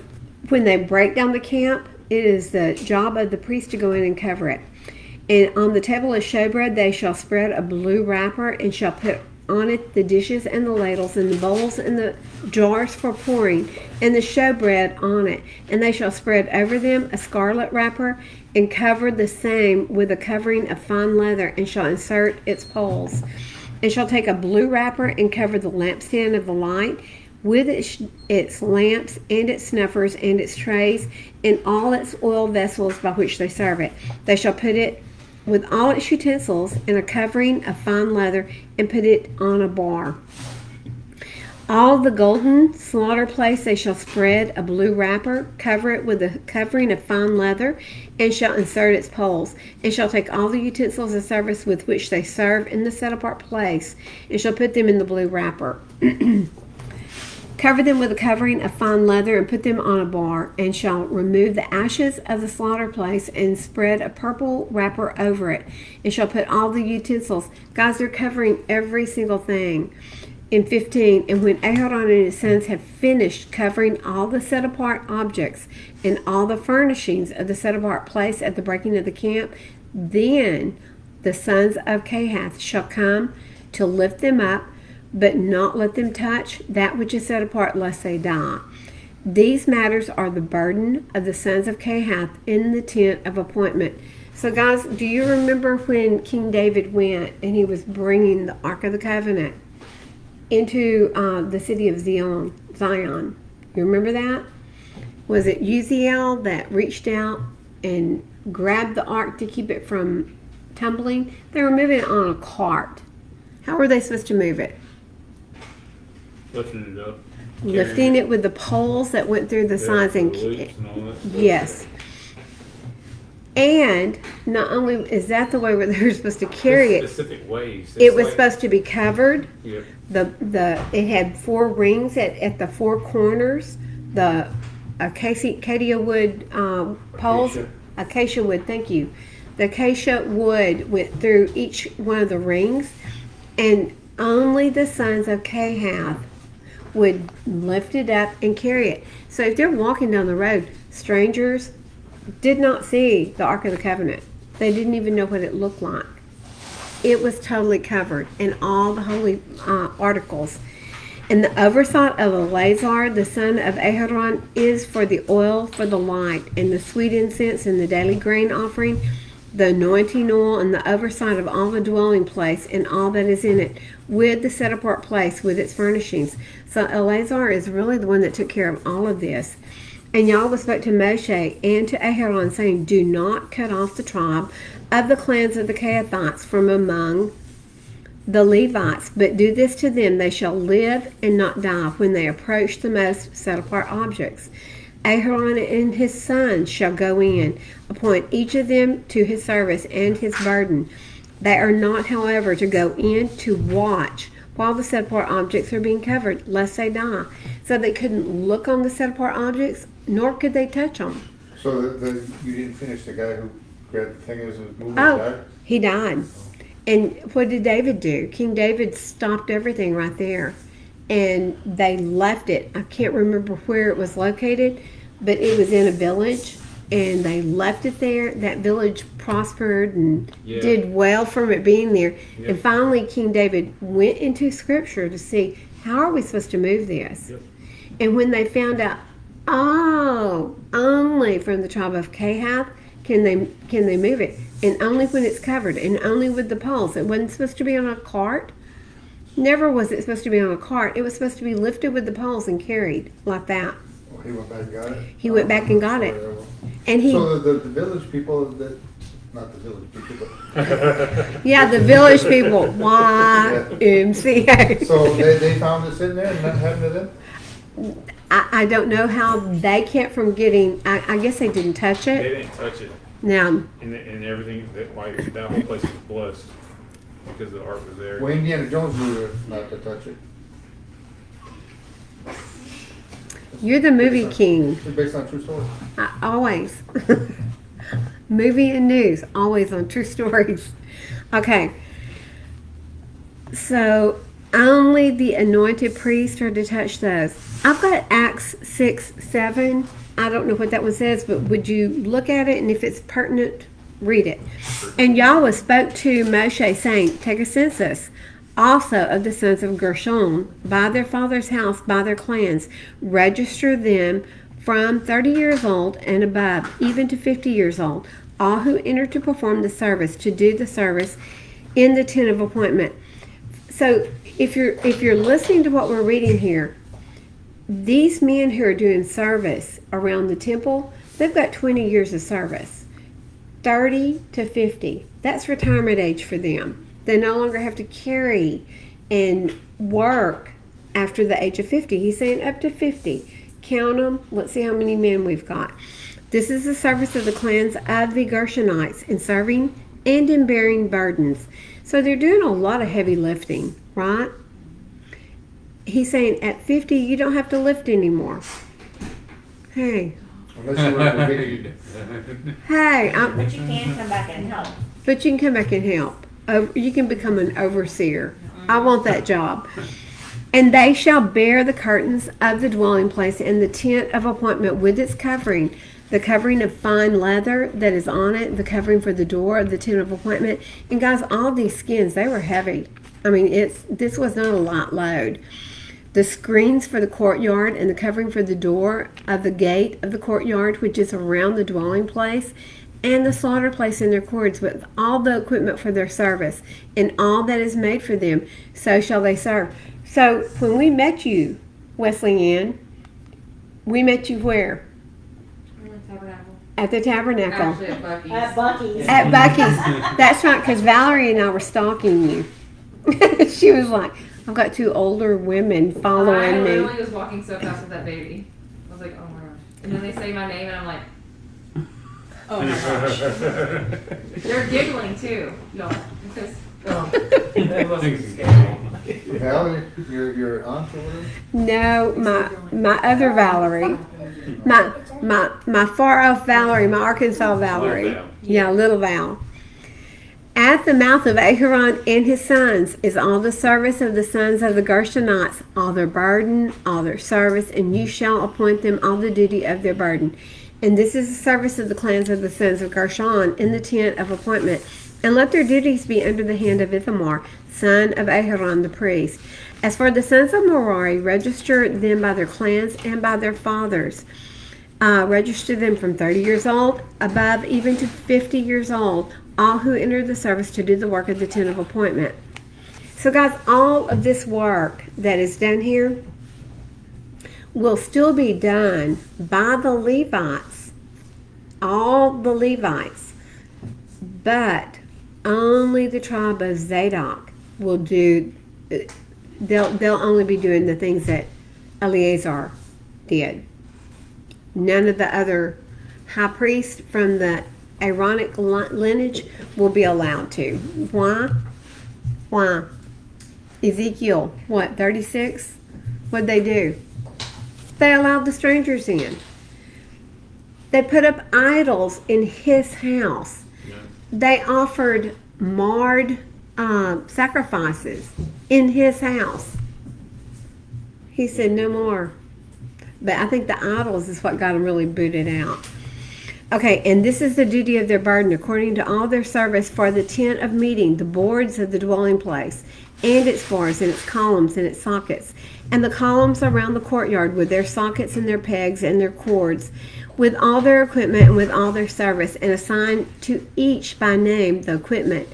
when they break down the camp, it is the job of the priest to go in and cover it. And on the table of showbread, they shall spread a blue wrapper and shall put on it the dishes and the ladles and the bowls and the jars for pouring and the showbread on it. And they shall spread over them a scarlet wrapper and cover the same with a covering of fine leather and shall insert its poles. And shall take a blue wrapper and cover the lampstand of the light with its lamps and its snuffers and its trays and all its oil vessels by which they serve it. They shall put it with all its utensils in a covering of fine leather and put it on a bar. All the golden slaughter place they shall spread a blue wrapper, cover it with a covering of fine leather, and shall insert its poles, and shall take all the utensils of service with which they serve in the set apart place, and shall put them in the blue wrapper. Cover them with a covering of fine leather and put them on a bar, and shall remove the ashes of the slaughter place and spread a purple wrapper over it, and shall put all the utensils. Guys, they're covering every single thing. In 15, and when Aharon and his sons have finished covering all the set apart objects and all the furnishings of the set apart place at the breaking of the camp, then the sons of Kohath shall come to lift them up, but not let them touch that which is set apart, lest they die. These matters are the burden of the sons of Kohath in the tent of appointment. So guys, do you remember when King David went and he was bringing the Ark of the Covenant into the city of Zion? You remember that? Was it Uziel that reached out and grabbed the ark to keep it from tumbling? They were moving it on a cart. How were they supposed to move it?
Lifting it up.
Lifting it with the poles that went through the sides and
loops and all that stuff.
yes. And not only is that the way where they were supposed to carry it,
Specific ways.
it was supposed to be covered.
Yep.
It had 4 rings at the 4 corners. The acacia wood poles. Acacia wood. Thank you. The acacia wood went through each one of the rings, and only the sons of Kohath would lift it up and carry it. So if they're walking down the road, strangers did not see the Ark of the Covenant. They didn't even know what it looked like. It was totally covered in all the holy articles. And the oversight of Eleazar, the son of Aharon, is for the oil for the light, and the sweet incense, and the daily grain offering, the anointing oil, and the oversight of all the dwelling place, and all that is in it, with the set apart place, with its furnishings. So Eleazar is really the one that took care of all of this. And Yahuah spoke to Moshe and to Aharon, saying, do not cut off the tribe of the clans of the Kohathites from among the Levites, but do this to them: they shall live and not die when they approach the most set apart objects. Aharon and his sons shall go in, appoint each of them to his service and his burden. They are not, however, to go in to watch while the set apart objects are being covered, lest they die. So they couldn't look on the set apart objects, nor could they touch them.
So you didn't finish the guy who grabbed the thing as it was moving?
Oh, he died. And what did David do? King David stopped everything right there. And they left it. I can't remember where it was located, but it was in a village. And they left it there. That village prospered and did well from it being there. Yep. And finally, King David went into Scripture to see, how are we supposed to move this? Yep. And when they found out, only from the tribe of Kohath can they move it, and only when it's covered, and only with the poles. It wasn't supposed to be on a cart. Never was it supposed to be on a cart. It was supposed to be lifted with the poles and carried like that.
Well, he went back and got it?
He went back and got it. And he.
So the village people not the village people, but.
Yeah, the village people. YMCA.
So they found it sitting there and nothing happened to them?
I don't know how they kept from getting. I guess they didn't touch it.
They didn't touch it.
Now.
And everything that whole place was blessed because the ark was there.
Well, Indiana Jones knew not to touch it.
You're the movie king.
It's based on true story.
Always. Movie and news, always on true stories. Okay. So only the anointed priests are to touch those. I've got Acts 6:7. I don't know what that one says, but would you look at it, and if it's pertinent, read it. And Yahuah spoke to Moshe, saying, take a census also of the sons of Gershon by their father's house, by their clans. Register them from 30 years old and above, even to 50 years old, all who enter to perform the service, to do the service in the tent of appointment. So if you're listening to what we're reading here, these men who are doing service around the temple, they've got 20 years of service. 30 to 50. That's retirement age for them. They no longer have to carry and work after the age of 50. He's saying up to 50. Count them. Let's see how many men we've got. This is the service of the clans of the Gershonites in serving and in bearing burdens. So they're doing a lot of heavy lifting, right? He's saying at 50, you don't have to lift anymore. Hey.
Unless you work for Vicky.
Hey.
But you can come back and help.
But you can come back and help. You can become an overseer. I want that job. And they shall bear the curtains of the dwelling place and the tent of appointment with its covering, the covering of fine leather that is on it, the covering for the door of the tent of appointment. And guys, all these skins, they were heavy. I mean, this was not a light load. The screens for the courtyard and the covering for the door of the gate of the courtyard, which is around the dwelling place, and the slaughter place in their cords, with all the equipment for their service, and all that is made for them, so shall they serve. So when we met you, Wesley Ann, we met you where? At the tabernacle.
Actually, at Buc-ee's.
At Buc-ee's.
At Buc-ee's. That's right, because Valerie and I were stalking you. She was like, I've got 2 older women
I
following me.
literally was walking so fast with that baby. I was like, oh my gosh. And then they say my name, and I'm like,
Oh my gosh.
They're giggling too, y'all, because
That wasn't scary.
Valerie, your aunt or whatever?
No, my other Valerie, my far off Valerie, my Arkansas Valerie.
Little Val.
Yeah, little Val. At the mouth of Aharon and his sons is all the service of the sons of the Gershonites, all their burden, all their service, and you shall appoint them all the duty of their burden. And this is the service of the clans of the sons of Gershon in the tent of appointment. And let their duties be under the hand of Ithamar, son of Aharon the priest. As for the sons of Merari, register them by their clans and by their fathers. Register them from 30 years old above even to 50 years old, all who enter the service to do the work of the tent of appointment. So guys, all of this work that is done here will still be done by the Levites, all the Levites, but only the tribe of Zadok will do, they'll only be doing the things that Eleazar did. None of the other high priests from the Aaronic lineage will be allowed to. Why? Why? Ezekiel, 36? What'd they do? They allowed the strangers in. They put up idols in his house.
Yeah.
They offered marred sacrifices in his house. He said no more. But I think the idols is what got them really booted out. Okay, and this is the duty of their burden according to all their service for the tent of meeting, the boards of the dwelling place, and its bars and its columns and its sockets, and the columns around the courtyard with their sockets and their pegs and their cords, with all their equipment and with all their service, and assign to each by name the equipment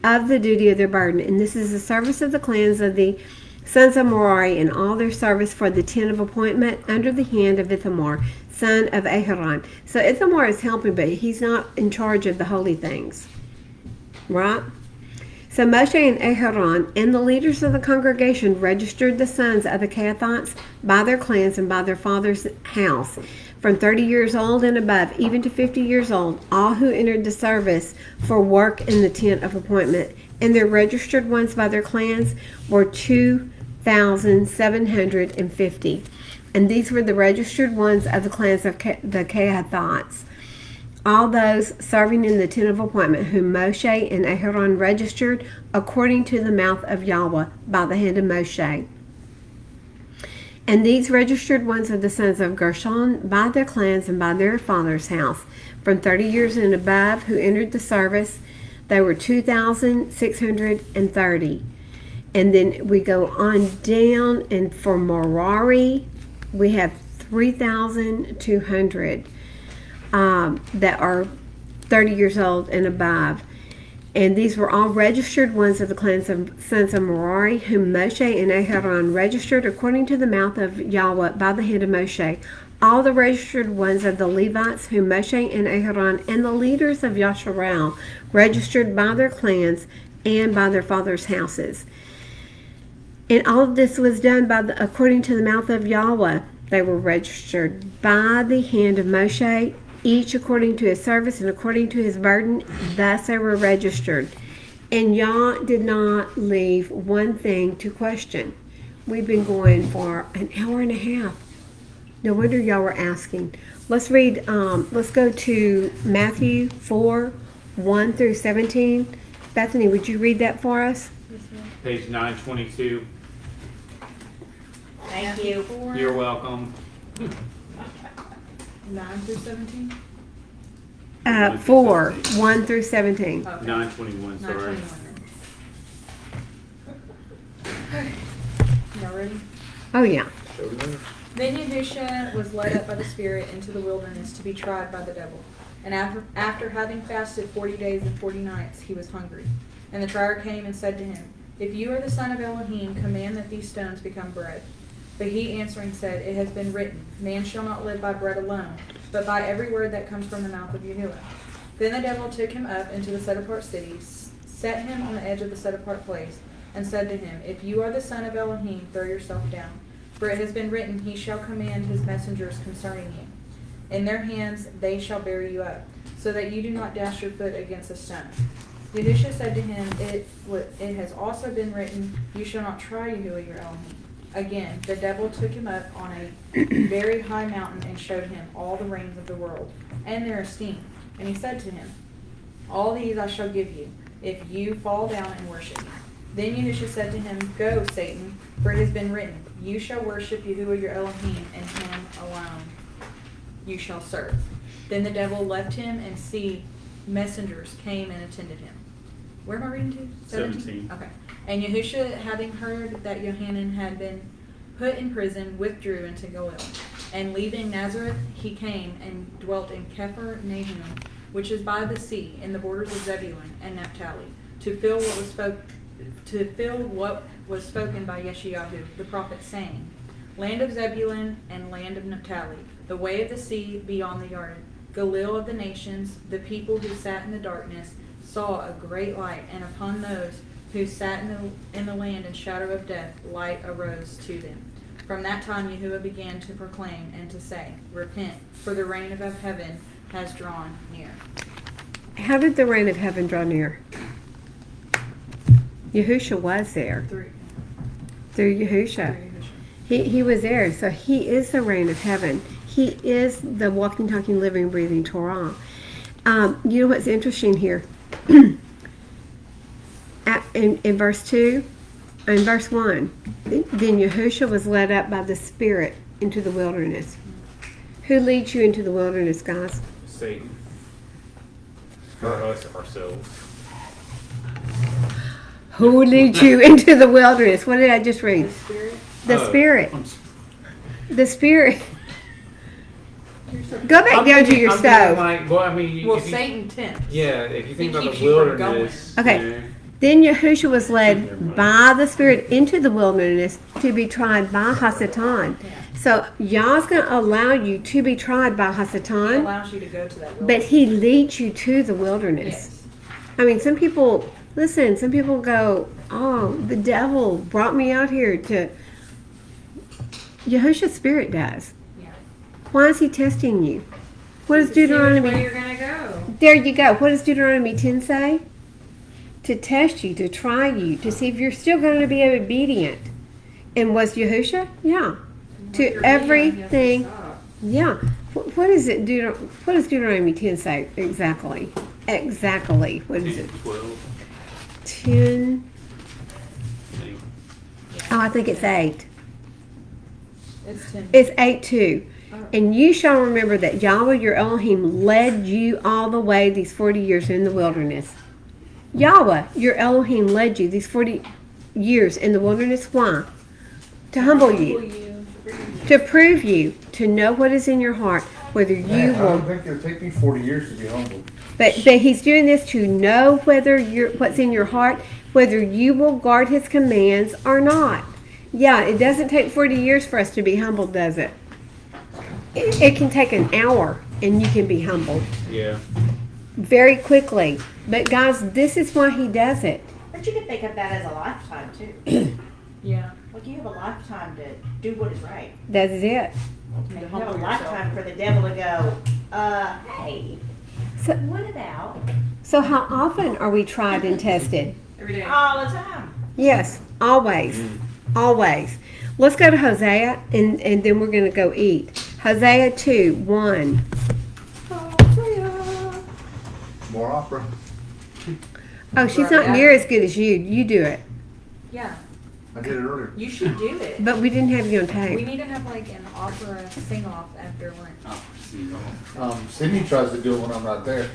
of the duty of their burden. And this is the service of the clans of the sons of Merari and all their service for the tent of appointment under the hand of Ithamar, son of Aharon. So Ithamar is helping, but he's not in charge of the holy things. Right? So Moshe and Aharon and the leaders of the congregation registered the sons of the Kehathites by their clans and by their father's house, from 30 years old and above, even to 50 years old, all who entered the service for work in the tent of appointment. And their registered ones by their clans were 2,750. And these were the registered ones of the clans of the Kehathites. All those serving in the tent of appointment, whom Moshe and Aharon registered according to the mouth of Yahuah by the hand of Moshe. And these registered ones of the sons of Gershon by their clans and by their father's house, from 30 years and above, who entered the service, they were 2,630. And then we go on down, and for Merari, we have 3,200 that are 30 years old and above. And these were all registered ones of the clans of sons of Merari, whom Moshe and Aharon registered according to the mouth of Yahuah by the hand of Moshe. All the registered ones of the Levites, whom Moshe and Aharon and the leaders of Yasharal registered by their clans and by their fathers' houses. And all of this was done according to the mouth of Yahuah. They were registered by the hand of Moshe, each according to his service and according to his burden. Thus they were registered. And Yah did not leave one thing to question. We've been going for an hour and a half. No wonder y'all were asking. Let's read, let's go to Matthew 4, 1 through 17. Bethany, would you read that for us?
Page 922.
Thank you.
You're welcome.
9 through 17?
4, 1 through 17.
Okay.
921, sorry.
9:21. Y'all ready?
Oh, yeah.
Then Yahushua was led up by the Spirit into the wilderness to be tried by the devil. And after having fasted 40 days and 40 nights, he was hungry. And the trier came and said to him, If you are the Son of Elohim, command that these stones become bread. But he answering said, It has been written, Man shall not live by bread alone, but by every word that comes from the mouth of Yahuwah. Then the devil took him up into the set-apart city, set him on the edge of the set-apart place, and said to him, If you are the Son of Elohim, throw yourself down. For it has been written, He shall command his messengers concerning you. In their hands they shall bear you up, so that you do not dash your foot against a stone. Yahushua said to him, it has also been written, you shall not try Yahuah your Elohim. Again, the devil took him up on a very high mountain and showed him all the reigns of the world and their esteem. And he said to him, all these I shall give you, if you fall down and worship me. Then Yahushua said to him, go, Satan, for it has been written, you shall worship Yahuah your Elohim, and him alone you shall serve. Then the devil left him, and see, messengers came and attended him. Where am I reading to?
17.
Okay. And Yahushua, having heard that Yohanan had been put in prison, withdrew into Galilee. And leaving Nazareth, he came and dwelt in Nahum, which is by the sea, in the borders of Zebulun and Naphtali, to fill what was spoken by Yeshayahu the prophet, saying, land of Zebulun and land of Naphtali, the way of the sea beyond the Jordan, Galilee of the nations, the people who sat in the darkness saw a great light, and upon those who sat in the land and shadow of death, light arose to them. From that time Yahuwah began to proclaim and to say, repent, for the reign of heaven has drawn near.
How did the reign of heaven draw near? Yahushua was there. Through Yahushua. He was there, so he is the reign of heaven. He is the walking, talking, living, breathing Torah. You know what's interesting here? in verse 2, in verse 1, then Yahushua was led up by the Spirit into the wilderness. Who leads you into the wilderness, guys?
Satan. Or us, ourselves.
Who leads you into the wilderness? What did I just read?
The Spirit.
The Spirit. The Spirit. Go back down to your stove.
Well, Satan tempts.
Yeah, if you think
He
about
keeps
the
you from
wilderness.
Okay.
you know,
Then Yahushua was led by the Spirit into the wilderness to be tried by Hasatan. So Yah's going to allow you to be tried by
He
Hasatan,
allows you to go to that wilderness.
but he leads you to the wilderness.
Yes.
I mean, some people go, oh, the devil brought me out here to... Yahushua's Spirit does.
Yeah.
Why is he testing you? What does
Where
Deuteronomy...
you're gonna go?
There you go. What does Deuteronomy 10 say? To test you, to try you, to see if you're still going to be obedient. And was Yahushua? Yeah. To everything. Yeah. What is it? What does Deuteronomy 10 say exactly? Exactly. What is it?
12.
10.
I think.
Oh, I think it's 8.
It's 10.
It's 8:2. And you shall remember that Yahuah your Elohim led you all the way these 40 years in the wilderness. Yahuah your Elohim led you these 40 years in the wilderness. Why? To humble you. To prove you. To know what is in your heart. Whether you
Man, I
will...
don't think it'll take me 40 years to be humble.
But he's doing this to know whether what's in your heart, whether you will guard his commands or not. Yeah, it doesn't take 40 years for us to be humbled, does it? It can take an hour and you can be humbled
Yeah.
very quickly. But guys, this is why he does it.
But you could think of that as a lifetime too.
Yeah.
Like you have a lifetime to do what is right.
That's it.
You have a lifetime for the devil to go, hey,
So,
what about
so how often are we tried and tested?
Every day.
all the time?
Yes, always. Always. Let's go to Hosea and then we're going to go eat. Hosea 2:1.
More opera.
Oh, she's not near as good as you. You do it.
Yeah.
I did it earlier.
You should do it.
But we didn't have you on
We
tape.
need to have like an opera sing-off after lunch.
Oh, see, no.
Sydney tries to do it when I'm not there.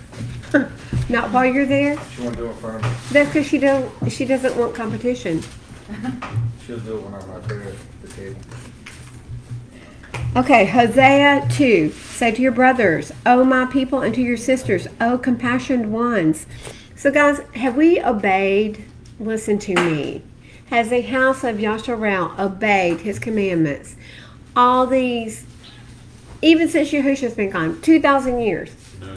Not while you're there.
She won't do it in front of me.
That's because she doesn't want competition.
She'll do it when I'm not there at the table.
Okay, Hosea 2. Say to your brothers, O my people, and to your sisters, O compassionate ones. So guys, have we obeyed? Listen to me. Has the house of Yasharel obeyed his commandments? All these, even since Yahushua's been gone, 2,000 years.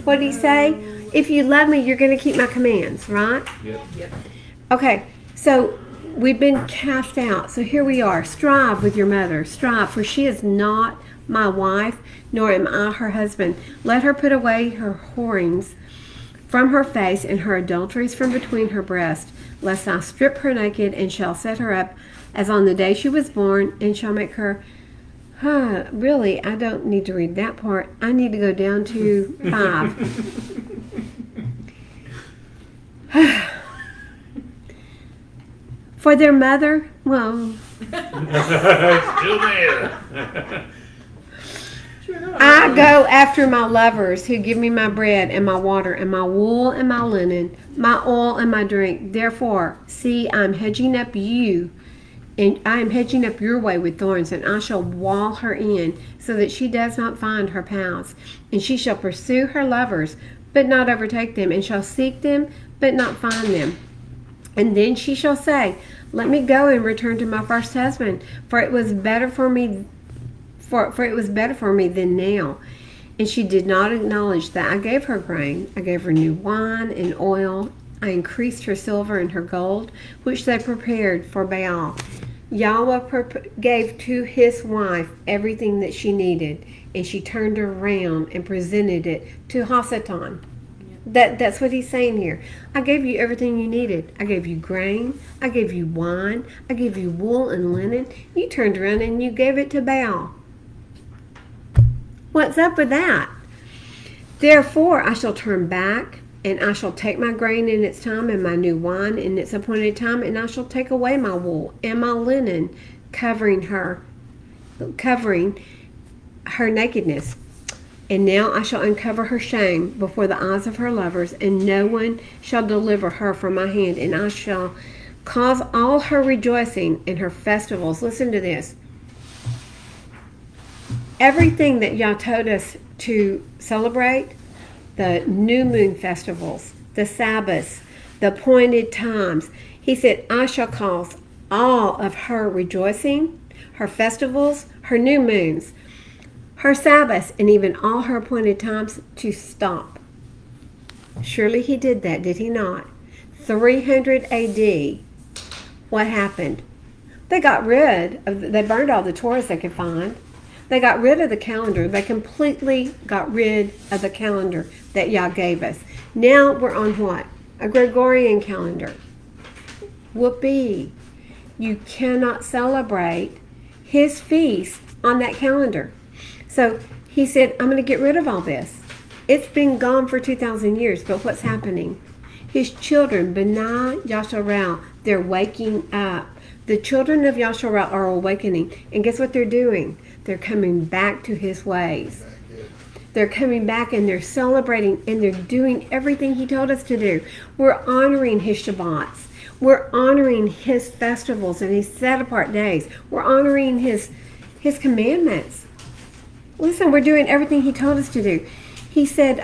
What did he say? If you love me, you're going to keep my commands, right?
Yep.
Okay, so we've been cast out. So here we are. Strive with your mother. Strive, for she is not my wife, nor am I her husband. Let her put away her whorings from her face and her adulteries from between her breasts, lest I strip her naked and shall set her up as on the day she was born, and shall make her. Really, I don't need to read that part. I need to go down to 5. For their mother, well,
Still there.
I go after my lovers who give me my bread and my water and my wool and my linen, my oil and my drink. Therefore, see, I am hedging up you, and I am hedging up your way with thorns, and I shall wall her in, so that she does not find her pals. And she shall pursue her lovers, but not overtake them, and shall seek them, but not find them. And then she shall say, let me go and return to my first husband, for it was better for me for it was better for me than now. And she did not acknowledge that I gave her grain. I gave her new wine and oil. I increased her silver and her gold, which they prepared for Baal. Yahuah gave to his wife everything that she needed, and she turned around and presented it to Hasatan. That's what he's saying here. I gave you everything you needed. I gave you grain. I gave you wine. I gave you wool and linen. You turned around and you gave it to Baal. What's up with that? Therefore, I shall turn back, and I shall take my grain in its time and my new wine in its appointed time, and I shall take away my wool and my linen, covering her nakedness. And now I shall uncover her shame before the eyes of her lovers, and no one shall deliver her from my hand. And I shall cause all her rejoicing and her festivals. Listen to this. Everything that Yah told us to celebrate, the new moon festivals, the Sabbaths, the appointed times, he said, I shall cause all of her rejoicing, her festivals, her new moons, her Sabbaths, and even all her appointed times to stop. Surely he did that, did he not? 300 AD, what happened? They burned all the Torahs they could find. They got rid of the calendar. They completely got rid of the calendar that Yah gave us. Now we're on what? A Gregorian calendar. Whoopee. You cannot celebrate his feast on that calendar. So he said, I'm going to get rid of all this. It's been gone for 2,000 years, but what's happening? His children, Benai, Yasharel, they're waking up. The children of Yasharel are awakening. And guess what they're doing? They're coming back to his ways. They're coming back and they're celebrating and they're doing everything he told us to do. We're honoring his Shabbats. We're honoring his festivals and his set-apart days. We're honoring his commandments. Listen, we're doing everything he told us to do. He said,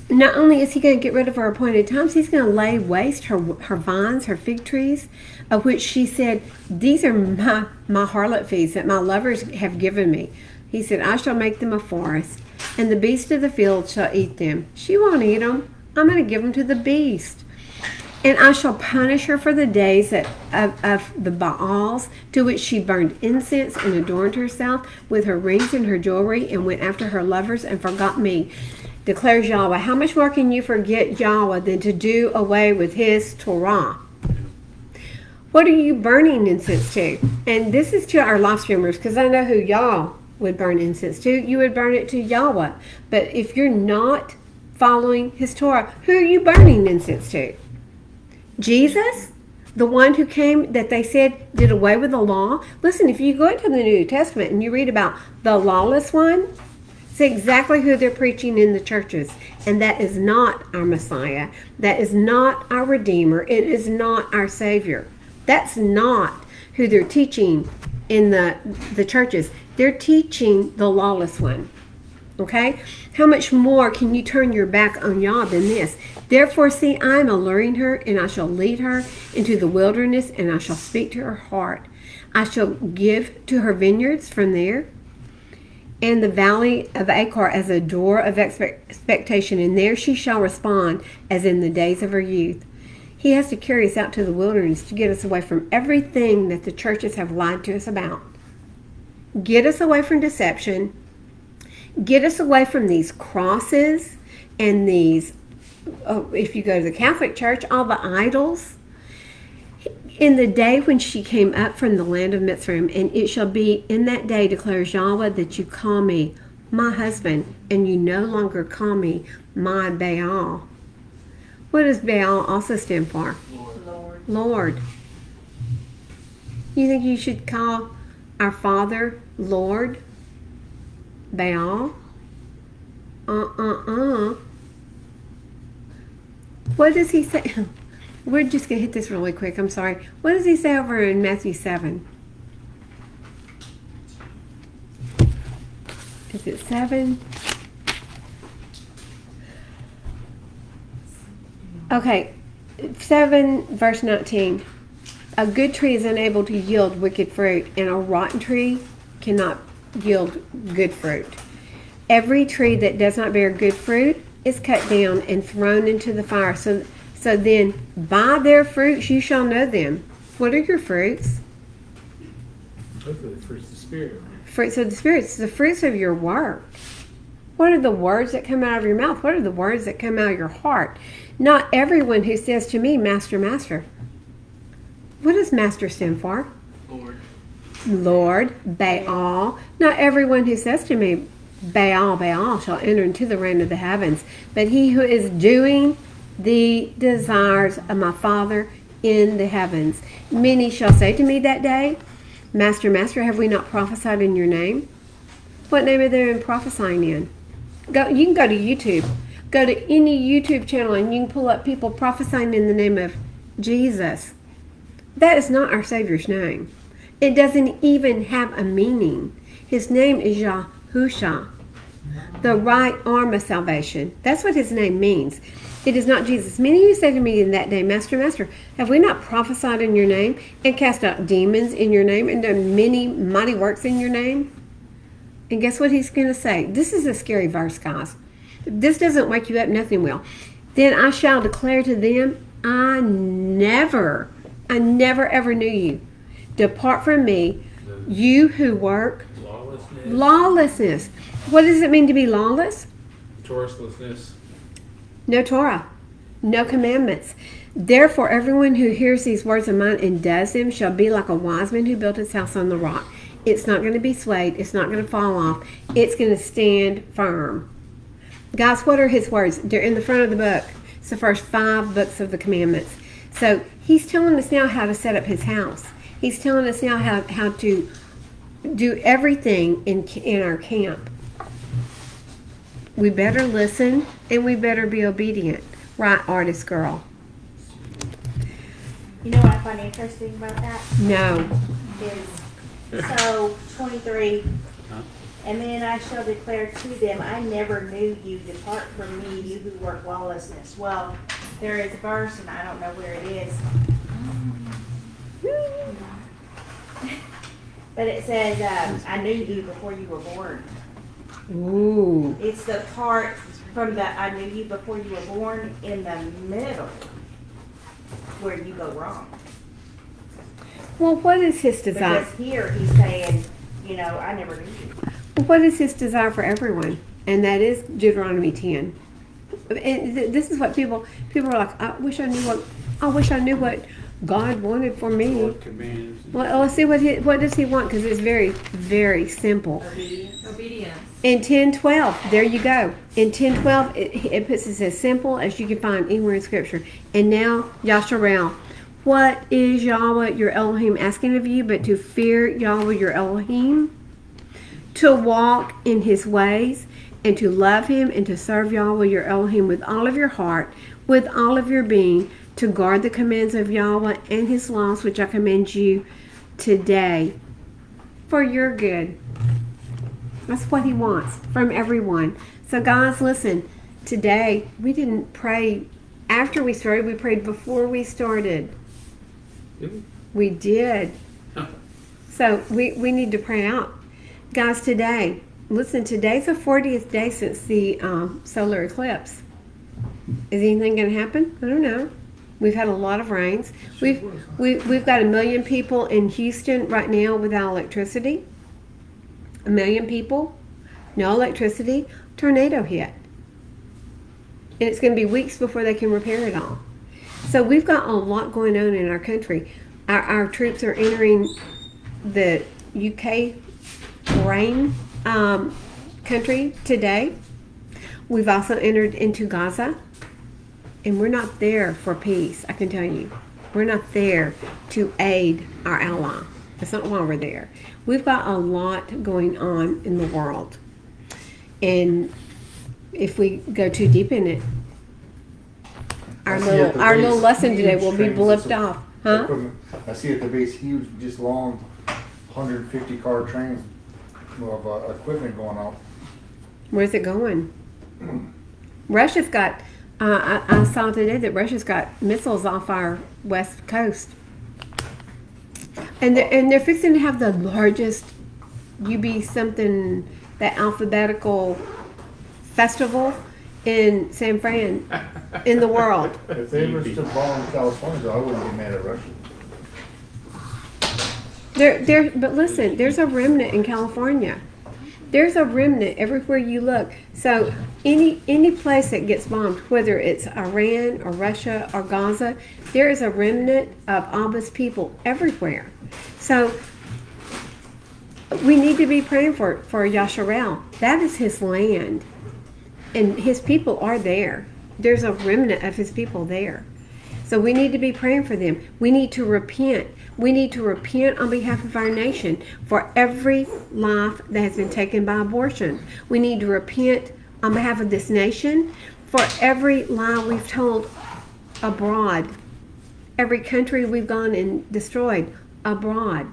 not only is he going to get rid of her appointed times, he's going to lay waste her vines, her fig trees, of which she said, these are my harlot feasts that my lovers have given me. He said, I shall make them a forest, and the beasts of the field shall eat them. She won't eat them. I'm going to give them to the beast. And I shall punish her for the days of the Baals, to which she burned incense and adorned herself with her rings and her jewelry, and went after her lovers and forgot me, declares Yahuah. How much more can you forget Yahuah than to do away with his Torah? What are you burning incense to? And this is to our live streamers, because I know who y'all would burn incense to. You would burn it to Yahuah. But if you're not following his Torah, who are you burning incense to? Jesus? The one who came, that they said did away with the law? Listen, if you go into the New Testament and you read about the lawless one, it's exactly who they're preaching in the churches. And that is not our Messiah. That is not our Redeemer. It is not our Savior. That's not who they're teaching in the churches. They're teaching the lawless one. Okay? How much more can you turn your back on Yah than this? Therefore, see, I am alluring her, and I shall lead her into the wilderness, and I shall speak to her heart. I shall give to her vineyards from there, and the valley of Achor as a door of expectation, and there she shall respond as in the days of her youth. He has to carry us out to the wilderness to get us away from everything that the churches have lied to us about. get us away from deception, get us away from these crosses and these, if you go to the Catholic Church, all the idols. In the day when she came up from the land of Mitzrayim, and it shall be in that day, declares Yahweh, that you call me my husband, and you no longer call me my Baal. What does Baal also stand for? Lord. You think you should call our Father Lord? Baal? What does he say? We're just going to hit this really quick. I'm sorry. What does he say over in Matthew 7? Is it 7? Okay. 7 verse 19. A good tree is unable to yield wicked fruit, and a rotten tree cannot yield good fruit. Every tree that does not bear good fruit is cut down and thrown into the fire. So then, by their fruits you shall know them. What are your fruits?
Hopefully, the fruits of the Spirit.
Fruits of the Spirit. It's the fruits of your work. What are the words that come out of your mouth? What are the words that come out of your heart? Not everyone who says to me, Master, Master. What does Master stand for? Lord, Baal. Not everyone who says to me, Baal, Baal, shall enter into the reign of the heavens. But he who is doing the desires of my Father in the heavens. Many shall say to me that day, Master, Master, have we not prophesied in your name? What name are they in prophesying in? You can go to YouTube. Go to any YouTube channel and you can pull up people prophesying in the name of Jesus. That is not our Savior's name. It doesn't even have a meaning. His name is Yahuah, the right arm of salvation. That's what his name means. It is not Jesus. Many of you say to me in that day, Master, Master, have we not prophesied in your name and cast out demons in your name and done many mighty works in your name? And guess what he's going to say? This is a scary verse, guys. If this doesn't wake you up, nothing will. Then I shall declare to them, I never ever knew you. Depart from me, you who work lawlessness. What does it mean to be lawless?
Torelessness.
No Torah, no commandments. Therefore, everyone who hears these words of mine and does them shall be like a wise man who built his house on the rock. It's not going to be swayed. It's not going to fall off. It's going to stand firm. Guys, what are his words? They're in the front of the book. It's the first 5 books of the commandments. So he's telling us now how to set up his house. He's telling us now how to do everything in our camp. We better listen and we better be obedient. Right, artist girl?
You know what I find interesting about that?
No.
Is, so, 23, and then I shall declare to them, I never knew you, depart from me, you who work lawlessness. Well, there is a verse, and I don't know where it is. But it says, I knew you before you were born.
Ooh.
It's the part from the I knew you before you were born in the middle where you go wrong.
Well, what is his desire?
Because here he's saying, you know, I never knew you.
What is his desire for everyone? And that is Deuteronomy 10. And this is what people are like, I wish I knew what God wanted for me.
Lord commands.
Well, let's see what does he want, because it's very, very simple.
Obedience.
In 10:12, there you go. In 10:12, it puts it as simple as you can find anywhere in Scripture. And now, Yasharel, what is Yahweh your Elohim asking of you but to fear Yahweh your Elohim, to walk in his ways, and to love him and to serve Yahweh your Elohim with all of your heart, with all of your being, to guard the commands of Yahweh and his laws which I command you today for your good. That's what he wants from everyone. So guys, listen, today we didn't pray after we started, we prayed before we started. We did. So we need to pray out. Guys, today, listen, today's the 40th day since the solar eclipse. Is anything going to happen? I don't know. We've had a lot of rains. We've got 1 million people in Houston right now without electricity. 1 million people, no electricity, tornado hit. And it's going to be weeks before they can repair it all. So we've got a lot going on in our country. Our troops are entering the UK rain country today. We've also entered into Gaza. And we're not there for peace, I can tell you. We're not there to aid our ally. That's not why we're there. We've got a lot going on in the world. And if we go too deep in it, our little lesson today will be blipped off. Huh?
I see at the base huge, just long, 150 car trains of equipment going out.
Where's it going? Russia's got, I saw today that Russia's got missiles off our west coast. And they're fixing to have the largest UB something, that alphabetical festival in San Fran in the world.
If they were still bombing California, I wouldn't be mad at Russia.
But listen, there's a remnant in California. There's a remnant everywhere you look. So any place that gets bombed, whether it's Iran or Russia or Gaza, there is a remnant of Abba's people everywhere. So we need to be praying for Yasharel. That is his land. And his people are there. There's a remnant of his people there. So we need to be praying for them. We need to repent. We need to repent on behalf of our nation for every life that has been taken by abortion. We need to repent on behalf of this nation for every lie we've told abroad. Every country we've gone and destroyed abroad.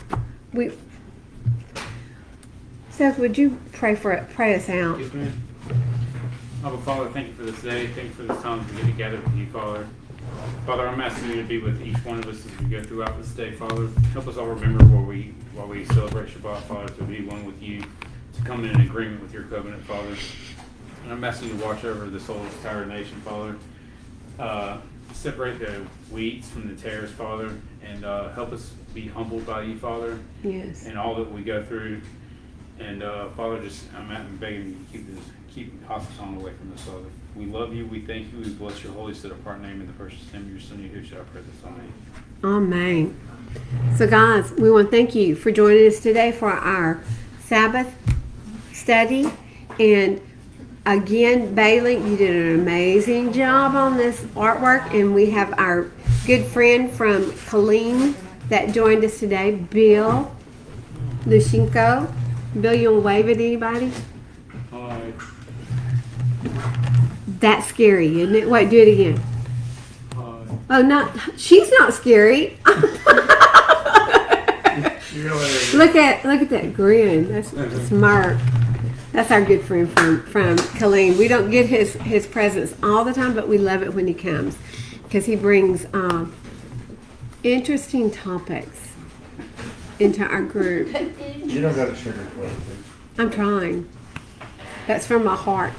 Seth, would you pray us out?
Yes, ma'am. Abba, Father, thank you for this day. Thank you for this time to get together with you, Father. Father, I'm asking you to be with each one of us as we go throughout this day, Father. Help us all remember while we celebrate Shabbat, Father, to be one with you, to come in agreement with your covenant, Father. And I'm asking you to watch over this whole entire nation, Father. Separate the weeds from the tares, Father, and help us be humbled by you, Father.
Yes.
And all that we go through. And Father, I'm begging you to keep Hassan away from this, Father. We love you. We thank you. We bless your holy, set apart name in the precious name of your Son, Yahuah. I pray this. Amen.
Amen. So guys, we want to thank you for joining us today for our Sabbath study. And again, Bailey, you did an amazing job on this artwork. And we have our good friend from Colleen that joined us today, Bill Lushenko. Bill, you want to wave at anybody?
Hi.
That's scary, isn't it? Wait, do it again.
Hi.
Oh, no, she's not scary. Look at that grin. That's a smirk. That's our good friend from Colleen. We don't get his presence all the time, but we love it when he comes because he brings interesting topics into our group.
You don't got to sugarcoat it.
I'm trying. That's from my heart.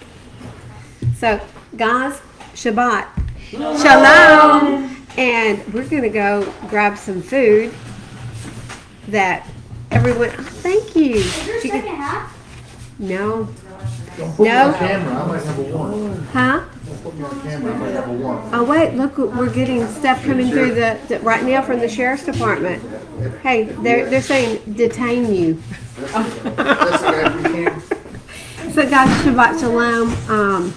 So, guys, Shabbat. Shalom. And we're going to go grab some food that everyone... Oh, thank you.
Is there a second half?
No.
Don't put me
No.
on camera. I might have a warrant.
Huh?
Don't put me on camera. I might have a warrant.
Oh, wait. Look, we're getting stuff coming through the right now from the sheriff's department. Hey, they're saying detain you.
That's okay if we can.
So guys, Shabbat Shalom.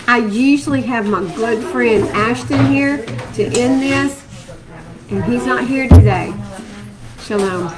I usually have my good friend Ashton here to end this, and he's not here today. Shalom.